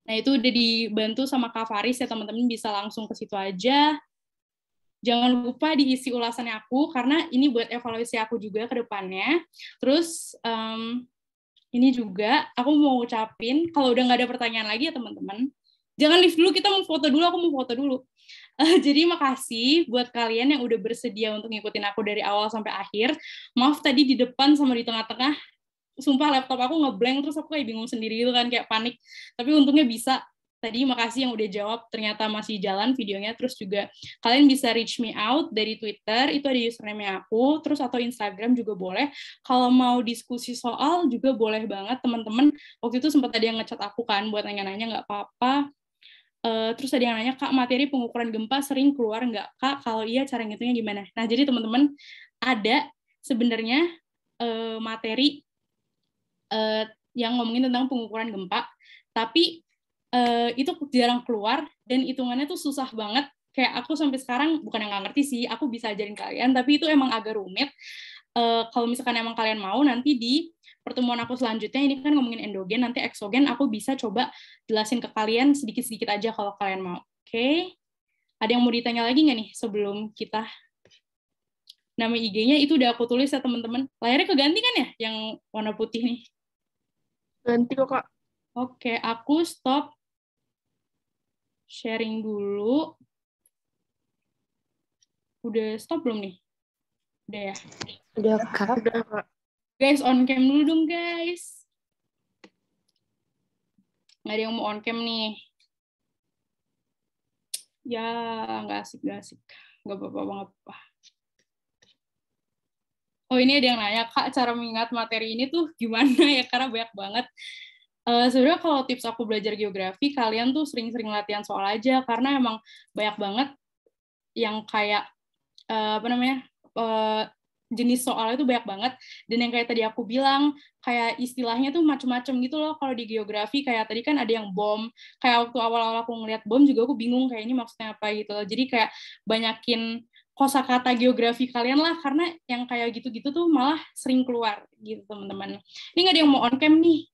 Nah, itu udah dibantu sama Kak Faris ya teman-teman, bisa langsung ke situ aja. Jangan lupa diisi ulasannya aku, karena ini buat evaluasi aku juga ke depannya. Terus, ini juga aku mau ucapin, kalau udah nggak ada pertanyaan lagi ya teman-teman, jangan leave dulu, kita mau foto dulu, aku mau foto dulu. Jadi makasih buat kalian yang udah bersedia untuk ngikutin aku dari awal sampai akhir. Maaf tadi di depan sama di tengah-tengah, sumpah laptop aku ngeblank, terus aku kayak bingung sendiri gitu kan, kayak panik. Tapi untungnya bisa. Tadi makasih yang udah jawab, ternyata masih jalan videonya. Terus juga kalian bisa reach me out dari Twitter, itu ada username-nya aku, terus atau Instagram juga boleh. Kalau mau diskusi soal juga boleh banget teman-teman. Waktu itu sempat ada yang ngechat aku kan buat nanya-nanya, nggak apa-apa. Terus ada yang nanya, Kak, materi pengukuran gempa sering keluar nggak, Kak? Kalau iya, cara ngitungnya gimana? Nah, jadi teman-teman, ada sebenarnya materi yang ngomongin tentang pengukuran gempa, tapi itu jarang keluar, dan hitungannya tuh susah banget. Kayak aku sampai sekarang, bukan yang nggak ngerti sih, aku bisa ajarin kalian, tapi itu emang agak rumit. Kalau misalkan emang kalian mau, nanti di pertemuan aku selanjutnya, ini kan ngomongin endogen, nanti eksogen aku bisa coba jelasin ke kalian sedikit-sedikit aja kalau kalian mau. Oke? Ada yang mau ditanya lagi nggak nih sebelum kita? Nama IG-nya itu udah aku tulis ya teman-teman. Layarnya keganti kan ya yang warna putih nih? Ganti kok, Kak. Oke, aku stop sharing dulu. Udah stop belum nih? Udah ya? Udah, Kak. Udah, Kak. Guys, on cam dulu dong, guys. Nggak ada yang mau on cam nih. Ya, nggak asik. Nggak apa-apa. Oh, ini ada yang nanya, Kak, cara mengingat materi ini tuh gimana ya? Karena banyak banget. Sebenarnya kalau tips aku belajar geografi, kalian tuh sering-sering latihan soal aja, karena emang banyak banget yang kayak, jenis soalnya itu banyak banget, dan yang kayak tadi aku bilang, kayak istilahnya tuh macem-macem gitu loh. Kalau di geografi, kayak tadi kan ada yang bom, kayak waktu awal-awal aku ngeliat bom juga aku bingung, kayak ini maksudnya apa gitu loh. Jadi kayak banyakin kosakata geografi kalian lah, karena yang kayak gitu-gitu tuh malah sering keluar gitu teman-teman. Ini nggak ada yang mau on cam nih.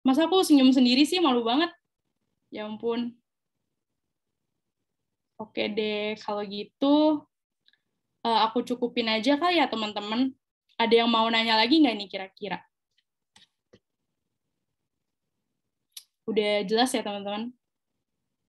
Masa aku senyum sendiri sih, malu banget. Ya ampun. Oke deh, kalau gitu aku cukupin aja kali ya teman-teman. Ada yang mau nanya lagi nggak nih kira-kira? Udah jelas ya teman-teman?